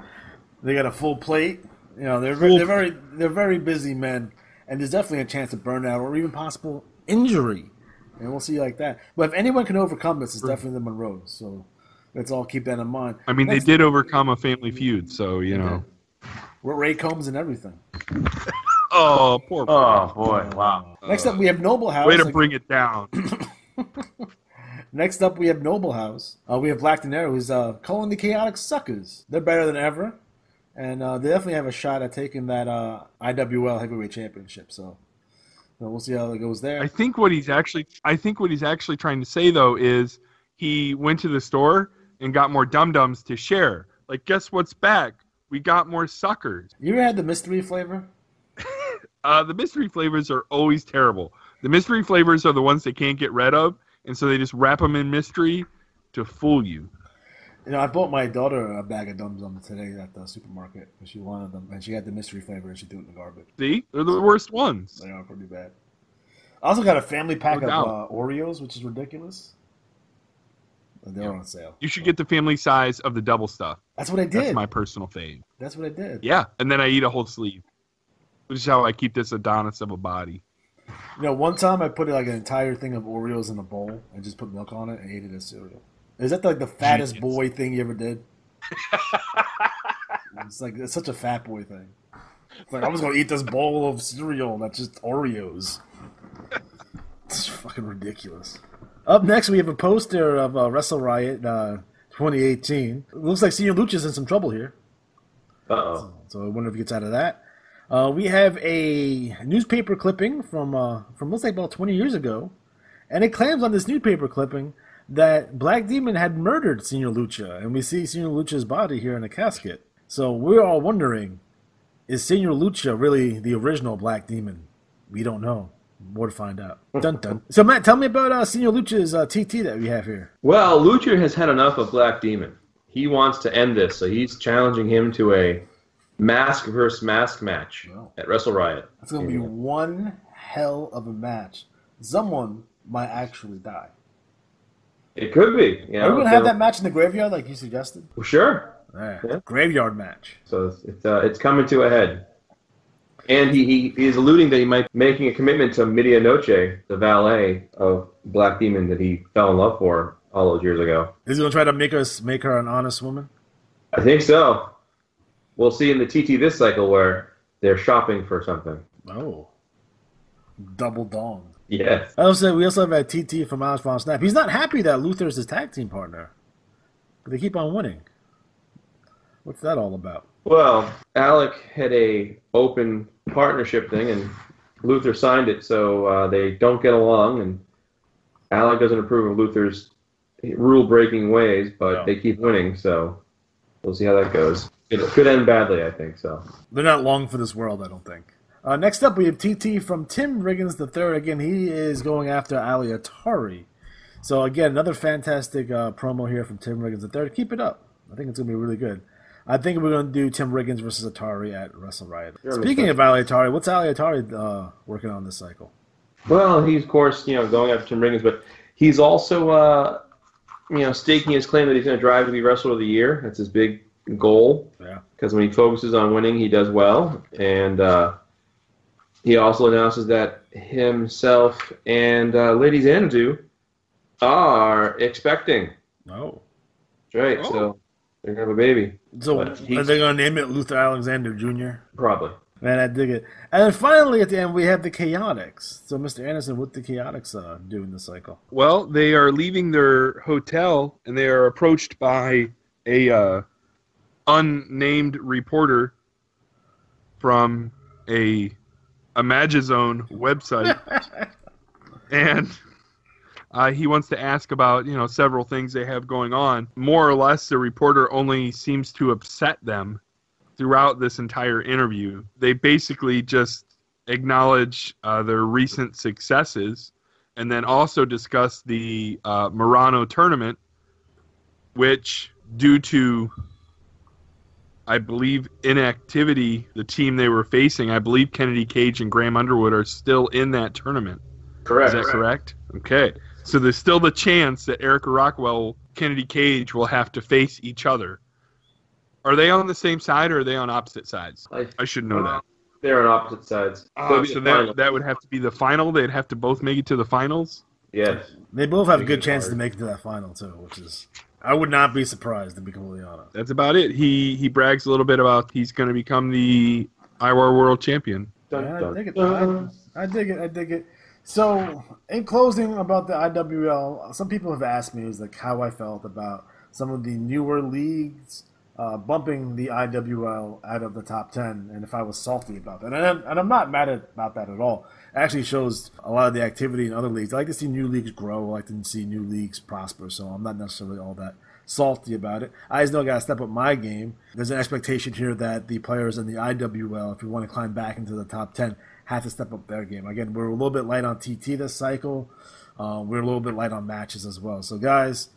They got a full plate. They're very busy men, and there's definitely a chance of burnout or even possible injury. And we'll see like that. But if anyone can overcome this, it's definitely the Monroes. So let's all keep that in mind. I mean, they did overcome a family feud, so, With Ray Combs and everything. Oh, poor boy. Oh, boy. Wow. Next up, we have Noble House. Way to bring it down. Next up, we have Noble House. We have Black Dinero, who's calling the Chaotic Suckers. They're better than ever. And they definitely have a shot at taking that IWL Heavyweight Championship. So we'll see how it goes there. I think what he's actually trying to say, though, is he went to the store and got more dum-dums to share. Like, guess what's back? We got more suckers. You ever had the mystery flavor? The mystery flavors are always terrible. The mystery flavors are the ones they can't get rid of, and so they just wrap them in mystery to fool you. I bought my daughter a bag of Dum-Dums today at the supermarket because she wanted them, and she had the mystery flavor, and she threw it in the garbage. See? They're the worst ones. They are pretty bad. I also got a family pack of Oreos, which is ridiculous. They're on sale. You should get the family size of the double stuff. That's what I did. That's my personal fave. That's what I did. Yeah, and then I eat a whole sleeve. Which is how I keep this Adonis of a body. One time I put like an entire thing of Oreos in a bowl and just put milk on it and ate it as cereal. Is that like the fattest boy thing you ever did? It's such a fat boy thing. It's like I was gonna eat this bowl of cereal that's just Oreos. It's fucking ridiculous. Up next, we have a poster of Wrestle Riot 2018. It looks like Senor Lucha's in some trouble here. So I wonder if he gets out of that. We have a newspaper clipping from looks like about 20 years ago, and it claims on this newspaper clipping that Black Demon had murdered Senor Lucha, and we see Senor Lucha's body here in a casket. So we're all wondering, is Senor Lucha really the original Black Demon? We don't know. More to find out. Dun dun. So Matt, tell me about Senor Lucha's TT that we have here. Well, Lucha has had enough of Black Demon. He wants to end this, so he's challenging him to a mask versus mask match at Wrestle Riot. It's going to be one hell of a match. Someone might actually die. It could be. Are we going to have that match in the graveyard like you suggested? Well, sure. Yeah. Graveyard match. So it's coming to a head. And he is alluding that he might be making a commitment to Media Noche, the valet of Black Demon that he fell in love for all those years ago. Is he going to try to make her an honest woman? I think so. We'll see in the TT this cycle where they're shopping for something. Oh. Double dong. Yes. We also have a TT from Alex Von Snap. He's not happy that Luther's his tag team partner. But they keep on winning. What's that all about? Well, Alec had a open partnership thing, and Luther signed it, so they don't get along, and Alec doesn't approve of Luther's rule-breaking ways, but they keep winning, so we'll see how that goes. It could end badly, I think, so. They're not long for this world, I don't think. Next up, we have TT from Tim Riggins III. Again, he is going after Ali Atari. So, again, another fantastic promo here from Tim Riggins III. Keep it up. I think it's going to be really good. I think we're going to do Tim Riggins versus Atari at Wrestle Riot. Speaking of Ali Atari, what's Ali Atari working on this cycle? Well, he's, of course, going after Tim Riggins, but he's also, staking his claim that he's going to drive to be Wrestler of the Year. That's his big goal. Yeah. Because when he focuses on winning, he does well. And he also announces that himself and Lady Xanadu are expecting. Oh. That's right. Oh. So they're going to have a baby. So are they going to name it Luther Alexander Jr.? Probably. Man, I dig it. And then finally, at the end, we have the Chaotix. So, Mr. Anderson, what the Chaotix do in this cycle? Well, they are leaving their hotel, and they are approached by a unnamed reporter from a Magazone website, and he wants to ask about several things they have going on. More or less, the reporter only seems to upset them throughout this entire interview. They basically just acknowledge their recent successes, and then also discuss the Murano tournament, which, due to, I believe, inactivity, the team they were facing, I believe Kennedy Cage and Graham Underwood are still in that tournament. Correct. Is that correct? Okay. So there's still the chance that Erica Rockwell, Kennedy Cage will have to face each other. Are they on the same side or are they on opposite sides? I should know that. They're on opposite sides. So that would have to be the final? They'd have to both make it to the finals? Yes. They both have a good chance to make it to that final, too, which is... I would not be surprised, to be completely honest. That's about it. He brags a little bit about he's going to become the IWAR World Champion. Yeah, I dig it. So, in closing about the IWL, some people have asked me how I felt about some of the newer leagues bumping the IWL out of the top 10, and if I was salty about that. And I'm not mad about that at all. It actually shows a lot of the activity in other leagues. I like to see new leagues grow. I like to see new leagues prosper, so I'm not necessarily all that salty about it. I just know I got to step up my game. There's an expectation here that the players in the IWL, if we want to climb back into the top 10, have to step up their game. Again, we're a little bit light on TT this cycle. We're a little bit light on matches as well. So, guys,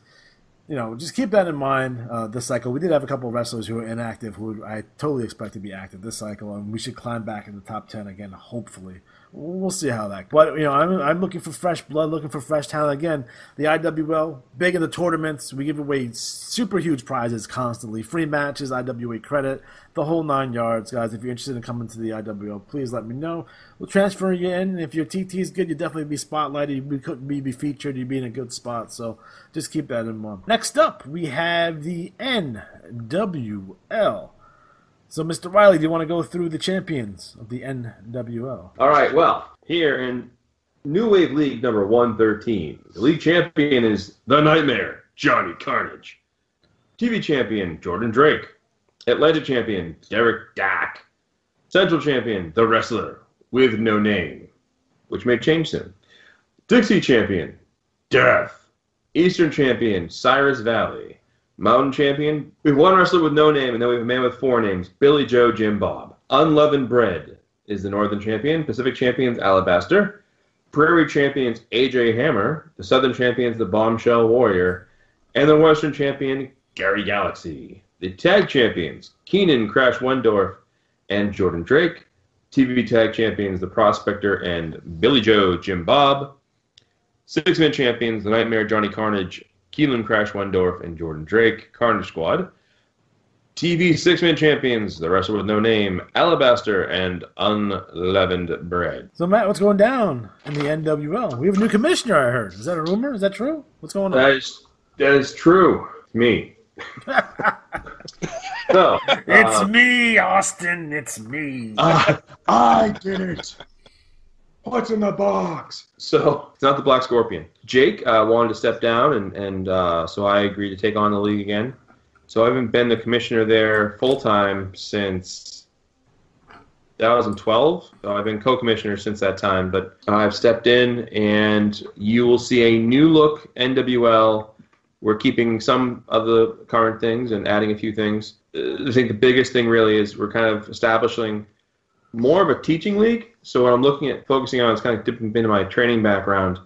just keep that in mind this cycle. We did have a couple of wrestlers who were inactive who I totally expect to be active this cycle, and we should climb back in the top 10 again, hopefully. We'll see how that. But I'm looking for fresh blood, looking for fresh talent. Again, the IWL, big in the tournaments. We give away super huge prizes constantly, free matches, IWA credit, the whole 9 yards, guys. If you're interested in coming to the IWL, please let me know. We'll transfer you in. And if your TT is good, you'll definitely be spotlighted. You'd be featured. You'd be in a good spot. So just keep that in mind. Next up, we have the NWL. So, Mr. Riley, do you want to go through the champions of the NWL? All right, well, here in New Wave League number 113, the league champion is The Nightmare, Johnny Carnage. TV champion, Jordan Drake. Atlanta champion, Derek Dack. Central champion, The Wrestler, with no name, which may change soon. Dixie champion, Death. Eastern champion, Cyrus Valley. Mountain champion, we have one wrestler with no name, and then we have a man with 4 names, Billy Joe Jim Bob. Unleavened Bread is the Northern champion. Pacific champions, Alabaster. Prairie champions, AJ Hammer. The Southern champions, the Bombshell Warrior. And the Western champion, Gary Galaxy. The tag champions, Keenan Crash Wendorf and Jordan Drake. TV tag champions, the Prospector and Billy Joe Jim Bob. 6-man champions, the Nightmare Johnny Carnage, Keelan Crash Wendorf and Jordan Drake, Carnage Squad. TV 6-man champions, the wrestler with no name, Alabaster and Unleavened Bread. So, Matt, what's going down in the NWL? We have a new commissioner, I heard. Is that a rumor? Is that true? What's going on? That is true. Me. So, it's me, Austin. It's me. I did it. What's in the box? So, it's not the Black Scorpion. Jake wanted to step down, and so I agreed to take on the league again. So I haven't been the commissioner there full-time since 2012. So I've been co-commissioner since that time, but I've stepped in, and you will see a new-look NWL. We're keeping some of the current things and adding a few things. I think the biggest thing really is we're kind of establishing more of a teaching league. So what I'm looking at focusing on is kind of dipping into my training background.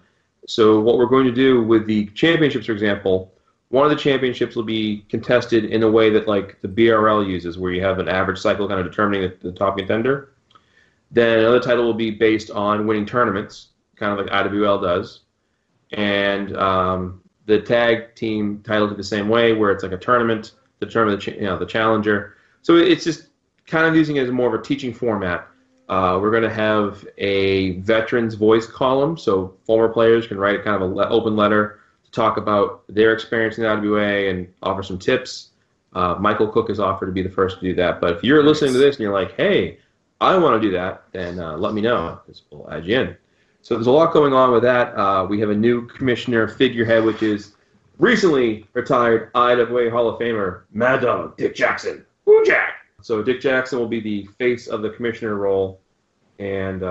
So what we're going to do with the championships, for example, one of the championships will be contested in a way that like the BRL uses, where you have an average cycle kind of determining the top contender. Then another title will be based on winning tournaments, kind of like IWL does. And the tag team title is the same way, where it's like a tournament to determine the challenger. So it's just kind of using it as more of a teaching format. We're going to have a veterans voice column, so former players can write kind of an open letter to talk about their experience in the IWA and offer some tips. Michael Cook has offered to be the first to do that. But if you're listening to this and you're like, hey, I want to do that, then let me know, because we'll add you in. So there's a lot going on with that. We have a new commissioner figurehead, which is recently retired IWA Hall of Famer, Mad Dog Dick Jackson. Woo, Jack! So Dick Jackson will be the face of the commissioner role. And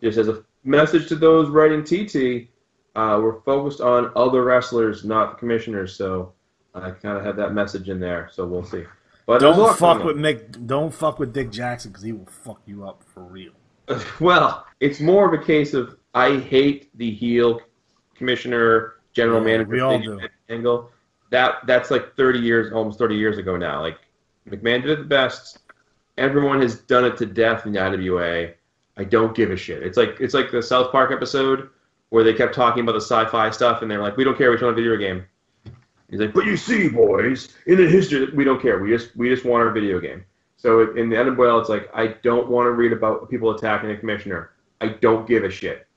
just as a message to those writing TT, we're focused on other wrestlers, not the commissioners. So I kind of have that message in there. So we'll see. But don't fuck with Dick Jackson, because he will fuck you up for real. Well, it's more of a case of I hate the heel commissioner, general manager we all do. angle. That's like 30 years, almost 30 years ago now. Like McMahon did it the best. Everyone has done it to death in the IWA. I don't give a shit. It's like the South Park episode where they kept talking about the sci-fi stuff, and they're like, "We don't care. We just want a video game." He's like, "But you see, boys, in the history, we don't care. We just want our video game." So in the NWL, it's like, I don't want to read about people attacking a commissioner. I don't give a shit.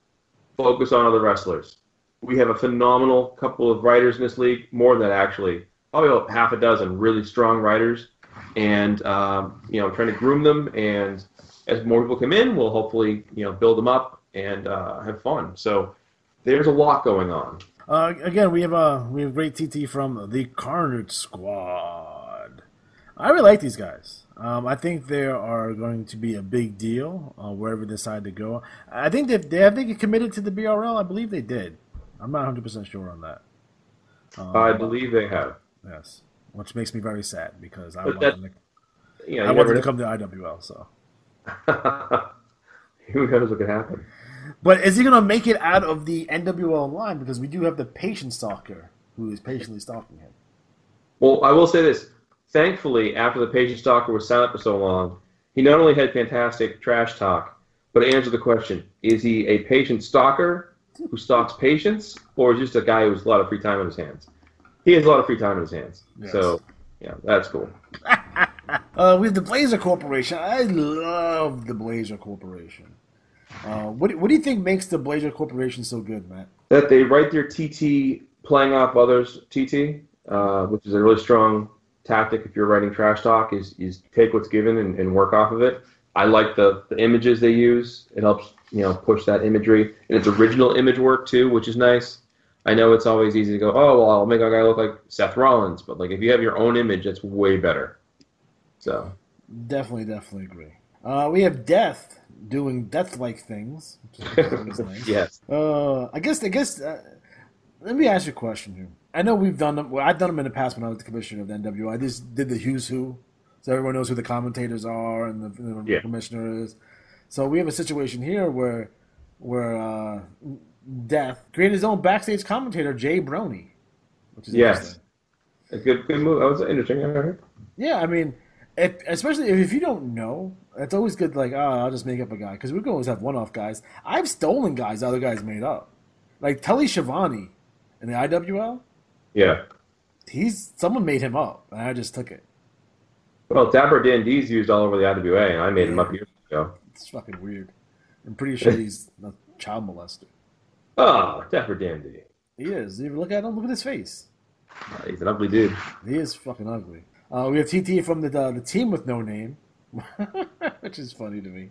Focus on other wrestlers. We have a phenomenal couple of writers in this league, more than that actually, probably about half a dozen really strong writers, and trying to groom them. And as more people come in, we'll hopefully build them up and have fun. So there's a lot going on. Again, we have great TT from the Carnage Squad. I really like these guys. I think they are going to be a big deal wherever they decide to go. I think they committed to the BRL. I believe they did. I'm not 100% sure on that. I believe they have. Yes, which makes me very sad, because I But want them to come to IWL. So who knows what could happen? But is he going to make it out of the NWL line? Because we do have the patient stalker who is patiently stalking him. Well, I will say this. Thankfully, after the patient stalker was silent for so long, he not only had fantastic trash talk, But to answer the question, is he a patient stalker who stalks patients, or just a guy who has a lot of free time on his hands? He has a lot of free time on his hands. Yes. So, yeah, that's cool. We have the Blazer Corporation. I love the Blazer Corporation. What do you think makes the Blazer Corporation so good, Matt? That they write their TT playing off others' TT, which is a really strong tactic if you're writing trash talk, is take what's given and work off of it. I like the images they use. It helps, push that imagery. And it's original image work, too, which is nice. I know it's always easy to go, oh, well, I'll make a guy look like Seth Rollins. But, if you have your own image, that's way better. So. Definitely agree. We have Death doing death-like things. Which is nice. Yes. I guess. Let me ask you a question here. I know we've done them. Well, I've done them in the past when I was the commissioner of the NWO. I just did the Who's Who, so everyone knows who the commentators are and the commissioner is. So we have a situation here where Death created his own backstage commentator, Jay Brony, which is interesting. A good move. That was interesting. I heard. Yeah, I mean, especially if you don't know, it's always good. I'll just make up a guy because we can always have one-off guys. I've stolen guys other guys made up, like Telly Schiavone in the IWL. Yeah, someone made him up, and I just took it. Well, Dapper Dan D's used all over the IWA, and I made him up years ago. It's fucking weird. I'm pretty sure he's a child molester. Oh, Dapper Dan D. He is. You ever look at him? Look at his face. He's an ugly dude. He is fucking ugly. We have TT from the team with no name, which is funny to me.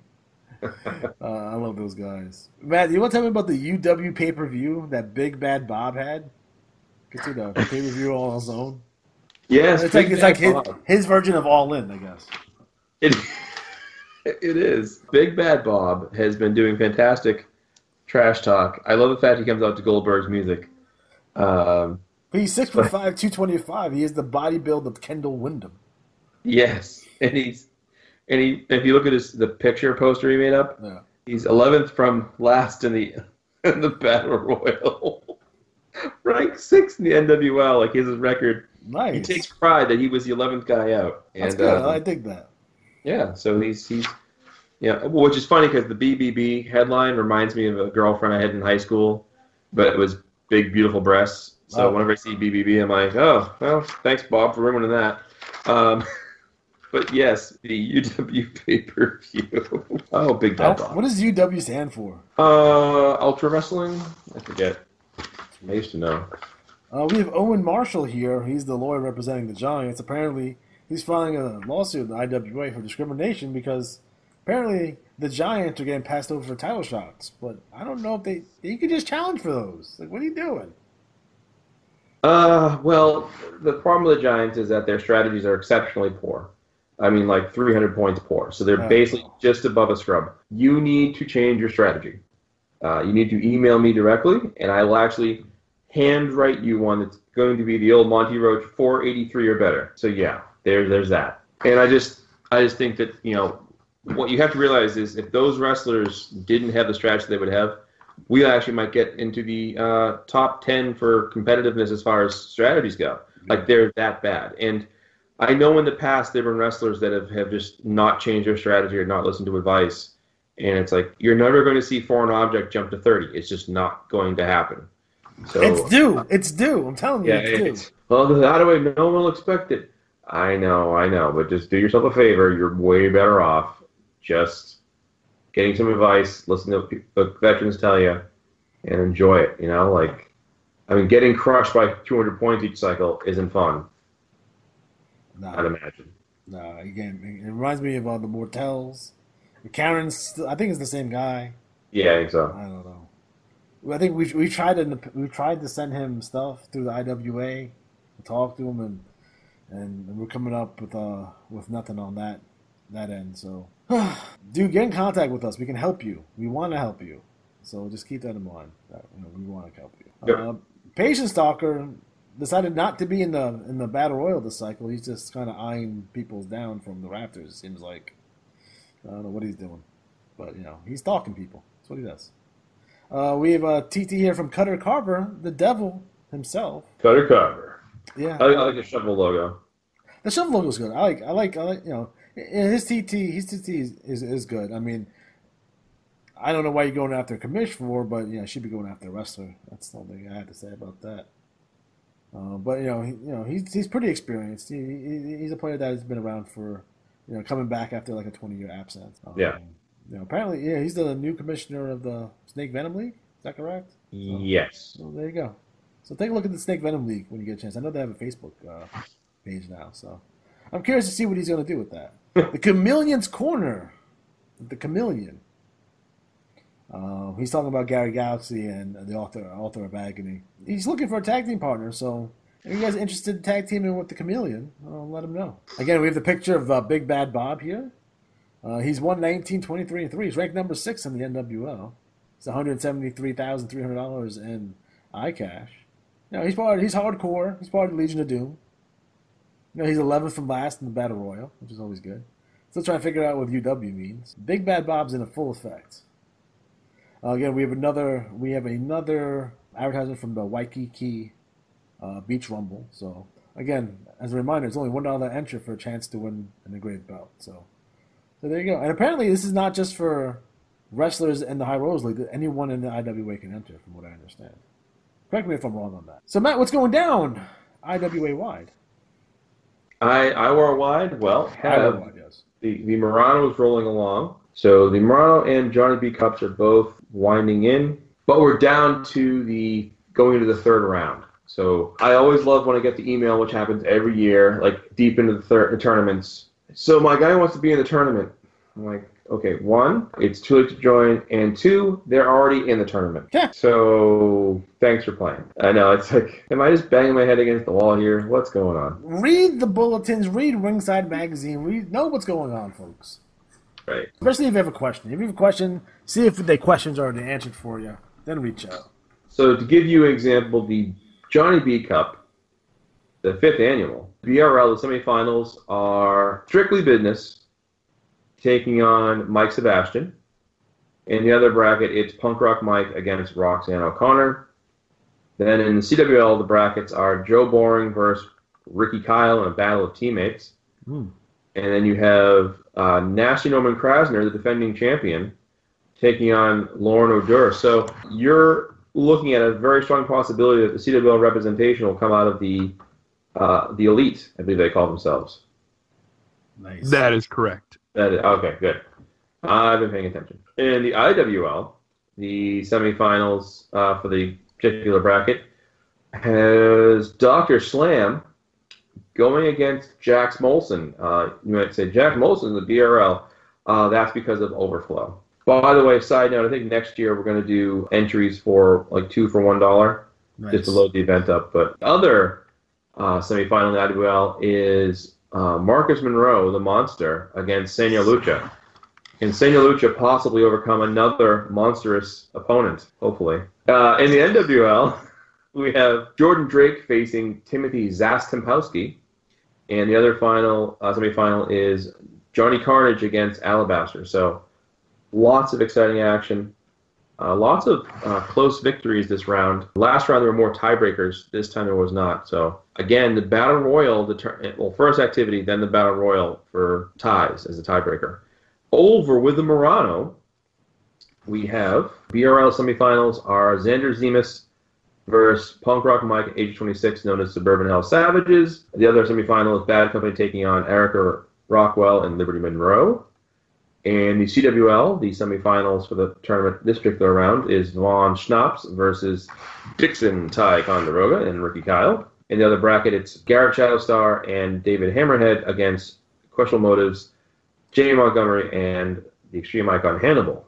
I love those guys. Matt, you want to tell me about the UW pay-per-view that Big Bad Bob had? Get to the pay-per-view all on his own. Yes, it's like his version of All In, I guess. It is. Big Bad Bob has been doing fantastic trash talk. I love the fact he comes out to Goldberg's music. He's 6'5", 225. He is the body build of Kendall Windham. Yes, and if you look at the picture poster he made up, he's 11th from last in the Battle Royal. Ranked 6th in the NWL, his record. Nice. He takes pride that he was the 11th guy out. That's good. I dig that. Yeah, so he's which is funny because the BBB headline reminds me of a girlfriend I had in high school, but it was big, beautiful breasts. So whenever I see BBB, I'm like, oh, well, thanks, Bob, for ruining that. But yes, the UW pay-per-view. Oh, Big Bad Bob. What does UW stand for? Ultra Wrestling? I forget. I used to know. We have Owen Marshall here. He's the lawyer representing the Giants. Apparently, he's filing a lawsuit in the IWA for discrimination because apparently the Giants are getting passed over for title shots. But I don't know if you could just challenge for those. What are you doing? Well, the problem with the Giants is that their strategies are exceptionally poor. I mean, 300 points poor. So they're basically just above a scrub. You need to change your strategy. You need to email me directly, and I will actually handwrite you one that's going to be the old Monty Roach 483 or better. So yeah, there's that. And I just think that, what you have to realize is if those wrestlers didn't have the strategy they would have, we actually might get into the top 10 for competitiveness as far as strategies go. They're that bad. And I know in the past there have been wrestlers that have just not changed their strategy or not listened to advice. And it's you're never going to see Foreign Object jump to 30. It's just not going to happen. So It's due. I'm telling you, it's due. Well, how do I know? No one will expect it. I know. But just do yourself a favor. You're way better off just getting some advice, listen to what veterans tell you, and enjoy it. Getting crushed by 200 points each cycle isn't fun. No. I'd imagine. No, again, it reminds me of the Mortels. Karen's, I think it's the same guy. Yeah, I think so. I don't know. I think we tried to send him stuff through the IWA, to talk to him, and we're coming up with nothing on that end. So, dude, get in contact with us. We can help you. We want to help you. So just keep that in mind. That, we want to help you. Yep. Patient Stalker decided not to be in the Battle Royal this cycle. He's just kind of eyeing people down from the rafters. It seems like. I don't know what he's doing, but he's stalking people. That's what he does. We have TT here from Cutter Carver, the devil himself. Cutter Carver. Yeah, I like the shovel logo. The shovel logo's good. I like his TT. His TT is good. I mean, I don't know why you're going after a commish for, but she'd be going after a wrestler. That's the only thing I had to say about that. But he's pretty experienced. He's a player that has been around for, coming back after like a 20-year absence. Apparently, he's the new commissioner of the Snake Venom League. Is that correct? Yes. So there you go. So take a look at the Snake Venom League when you get a chance. I know they have a Facebook page now, so I'm curious to see what he's going to do with that. The Chameleon's Corner. The Chameleon. He's talking about Gary Galaxy and the author of Agony. He's looking for a tag team partner, so if you guys are interested in tag teaming with the Chameleon, let him know. Again, we have the picture of Big Bad Bob here. He's won 19, 23, and 3. He's ranked number 6 in the NWL. It's $173,300 in iCash. He's hardcore. He's part of the Legion of Doom. He's 11th from last in the Battle Royal, which is always good. Still trying to figure out what UW means. Big Bad Bob's in a full effect. Again, we have another advertisement from the Waikiki Beach Rumble. So again, as a reminder, it's only $1 entry for a chance to win an integrated belt. So there you go. And apparently, this is not just for wrestlers in the High Rollers League. Anyone in the IWA can enter, from what I understand. Correct me if I'm wrong on that. So Matt, what's going down IWA wide? IWA wide. Well, IWA wide, yes. The Murano is rolling along. So the Murano and Johnny B Cups are both winding in, but we're down to going into the third round. So I always love when I get the email, which happens every year, like deep into the tournaments. So my guy wants to be in the tournament. I'm like, okay, 1, it's too late to join, and 2, they're already in the tournament. Yeah. So thanks for playing. I know, it's like, am I just banging my head against the wall here? What's going on? Read the bulletins, read Ringside Magazine, know what's going on, folks. Right. Especially if you have a question. If you have a question, see if the questions are already answered for you. Then reach out. So to give you an example, the Johnny B Cup, the 5th annual, BRL, the semifinals are Strictly Business taking on Mike Sebastian. In the other bracket, it's Punk Rock Mike against Roxanne O'Connor. Then in the CWL, the brackets are Joe Boring versus Ricky Kyle in a battle of teammates. And then you have Nasty Norman Krasner, the defending champion, taking on Lauren O'Dur. So you're looking at a very strong possibility that the CWL representation will come out of the Elite, I believe they call themselves. Nice. That is correct. Okay, good. I've been paying attention. In the IWL, the semifinals for the particular bracket has Dr. Slam going against Jax Molson. You might say, Jax Molson, the BRL. That's because of overflow. By the way, side note, I think next year we're going to do entries for like 2 for $1, just to load the event up. But the other semifinal in the IWL is Marcus Monroe, the Monster, against Senya Lucha. Can Senya Lucha possibly overcome another monstrous opponent, hopefully? In the NWL, we have Jordan Drake facing Timothy Zastimpowski. And the other semifinal is Johnny Carnage against Alabaster. So lots of exciting action. Lots of close victories this round. Last round there were more tiebreakers. This time there was not. So again, the Battle Royal, first activity, then the Battle Royal for ties as a tiebreaker. Over with the Murano, we have BRL semifinals are Xander Zemus versus Punk Rock Mike at age 26, known as Suburban Hell Savages. The other semifinal is Bad Company taking on Erica Rockwell and Liberty Monroe. And the CWL, the semifinals for the tournament this particular round, is Vaughn Schnapps versus Dixon Ticonderoga and Ricky Kyle. In the other bracket, it's Garrett Shadowstar and David Hammerhead against Questionable Motives, Jamie Montgomery, and the Extreme Icon Hannibal.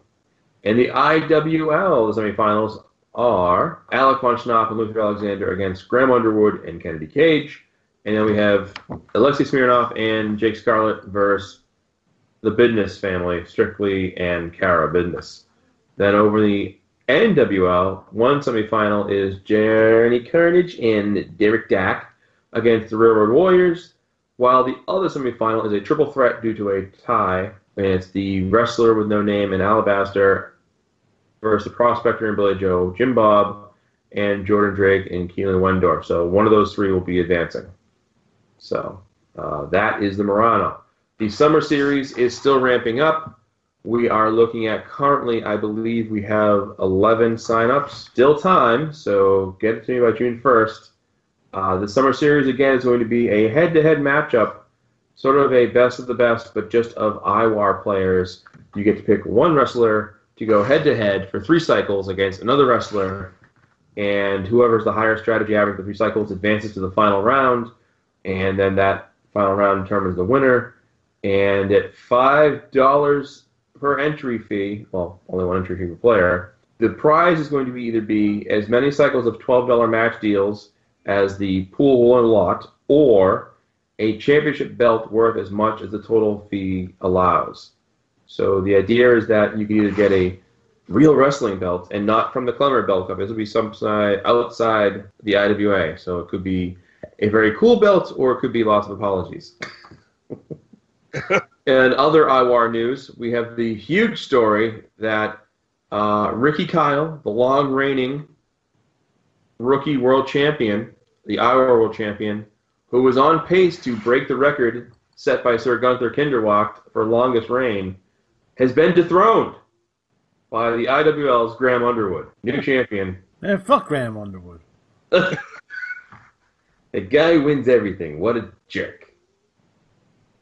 In the IWL, the semifinals are Alec Von Schnapp and Luther Alexander against Graham Underwood and Kennedy Cage. And then we have Alexei Smirnoff and Jake Scarlett versus the Bidness family, Strictly and Kara Bidness. Then over the NWL, one semifinal is Johnny Carnage and Derek Dack against the Railroad Warriors, while the other semifinal is a triple threat due to a tie, and it's the Wrestler with No Name and Alabaster versus the Prospector and Billy Joe, Jim Bob, and Jordan Drake and Keelan Wendorf. So one of those three will be advancing. So that is the Murano. The Summer Series is still ramping up. We are looking at currently, I believe we have 11 signups. Still time, so get it to me by June 1st. The Summer Series, again, is going to be a head-to-head matchup, sort of a best of the best, but just of IWAR players. You get to pick one wrestler to go head-to-head for 3 cycles against another wrestler, and whoever's the higher strategy average for 3 cycles advances to the final round, and then that final round determines the winner. And at $5 per entry fee, well, only one entry fee per player, the prize is going to either be as many cycles of $12 match deals as the pool will allot, or a championship belt worth as much as the total fee allows. So the idea is that you can either get a real wrestling belt and not from the Clemmer Belt Cup. This will be some side outside the IWA. So it could be a very cool belt, or it could be lots of apologies. And other IWAR news, we have the huge story that Ricky Kyle, the long-reigning rookie world champion, the IWAR world champion, who was on pace to break the record set by Sir Gunther Kinderwacht for longest reign, has been dethroned by the IWL's Graham Underwood, new champion. Man, fuck Graham Underwood. The guy who wins everything. What a jerk.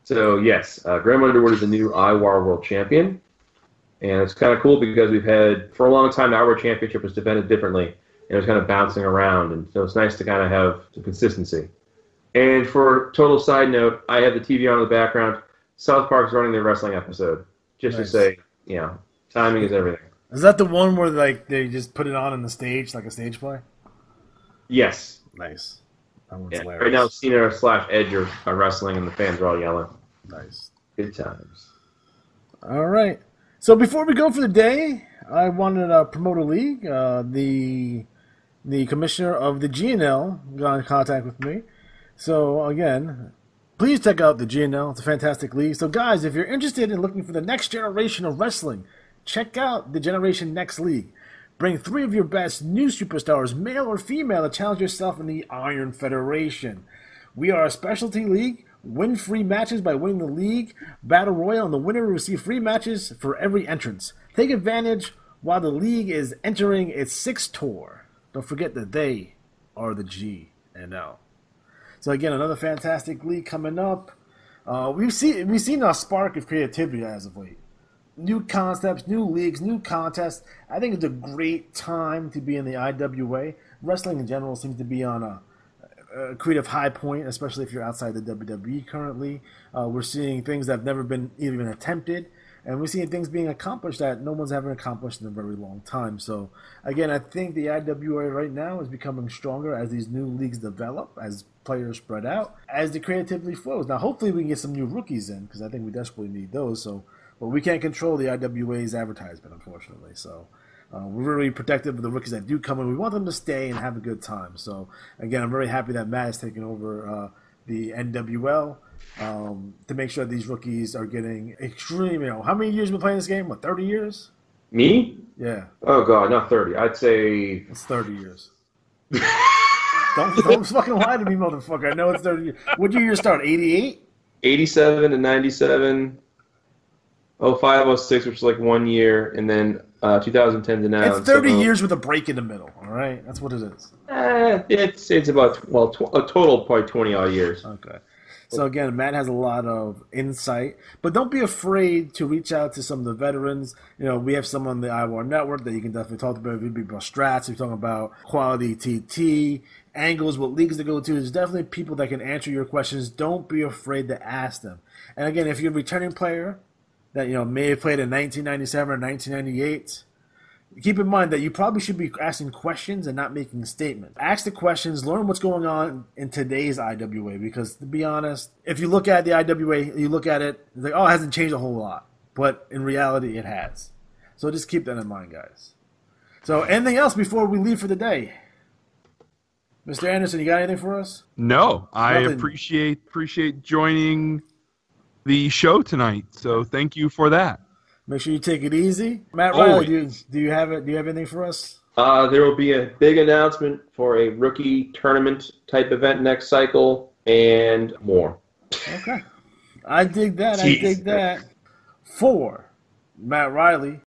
So, yes, Graham Underwood is the new IWAR world champion. And it's kind of cool because we've had, for a long time, the IWAR championship was defended differently. And it was kind of bouncing around. And so it's nice to kind of have some consistency. And for total side note, I have the TV on in the background. South Park's running their wrestling episode. Just to say, you know, timing is everything. Is that the one where like they just put it on the stage, like a stage play? Yes. Nice. That one's Yeah. hilarious. Right now, Cena/Edge are wrestling, and the fans are all yelling. Nice. Good times. All right. So before we go for the day, I wanted to promote a league. The commissioner of the GNL got in contact with me. So again, please check out the GNL. It's a fantastic league. So guys, if you're interested in looking for the next generation of wrestling, check out the Generation Next League. Bring 3 of your best new superstars, male or female, to challenge yourself in the Iron Federation. We are a specialty league. Win free matches by winning the league battle royal, and the winner will receive free matches for every entrance. Take advantage while the league is entering its 6th tour. Don't forget that they are the GNL. So again, another fantastic league coming up. We've seen a spark of creativity as of late. New concepts, new leagues, new contests. I think it's a great time to be in the IWA. Wrestling in general seems to be on a creative high point, especially if you're outside the WWE currently. We're seeing things that have never been even attempted, and we're seeing things being accomplished that no one's ever accomplished in a very long time. So, again, I think the IWA right now is becoming stronger as these new leagues develop, as players spread out, as the creativity flows. Now, hopefully we can get some new rookies in, because I think we desperately need those. So, but we can't control the IWA's advertisement, unfortunately. So, we're really protective of the rookies that do come in. We want them to stay and have a good time. So, again, I'm very happy that Matt has taken over the NWL to make sure these rookies are getting extreme. How many years have you been playing this game? What, 30 years? Me? Yeah. Oh, God, not 30. I'd say... It's 30 years. don't fucking lie to me, motherfucker. I know it's 30 years. What year you start, 88? 87 to 97, 05, 06, which is like 1 year, and then 2010 to now. It's 30 years with a break in the middle, all right? That's what it is. It's about, well, a total probably 20-odd years. Okay. So, again, Matt has a lot of insight. But don't be afraid to reach out to some of the veterans. You know, we have some on the IWAR network that you can definitely talk about. We'd be about strats. We're talking about quality TT, angles, what leagues to go to. There's definitely people that can answer your questions. Don't be afraid to ask them. And, again, if you're a returning player that, you know, may have played in 1997 or 1998, keep in mind that you probably should be asking questions and not making statements. Ask the questions, learn what's going on in today's IWA, because to be honest, if you look at the IWA, you look at it, it's like, oh, it hasn't changed a whole lot. But in reality, it has. So just keep that in mind, guys. So anything else before we leave for the day? Mr. Anderson, you got anything for us? No, I Nothing. appreciate joining the show tonight. So thank you for that. Make sure you take it easy. Matt Always. Riley, do you have it? Do you have anything for us? There will be a big announcement for a rookie tournament type event next cycle and more. Okay. I dig that. Jeez. I dig that. For Matt Riley.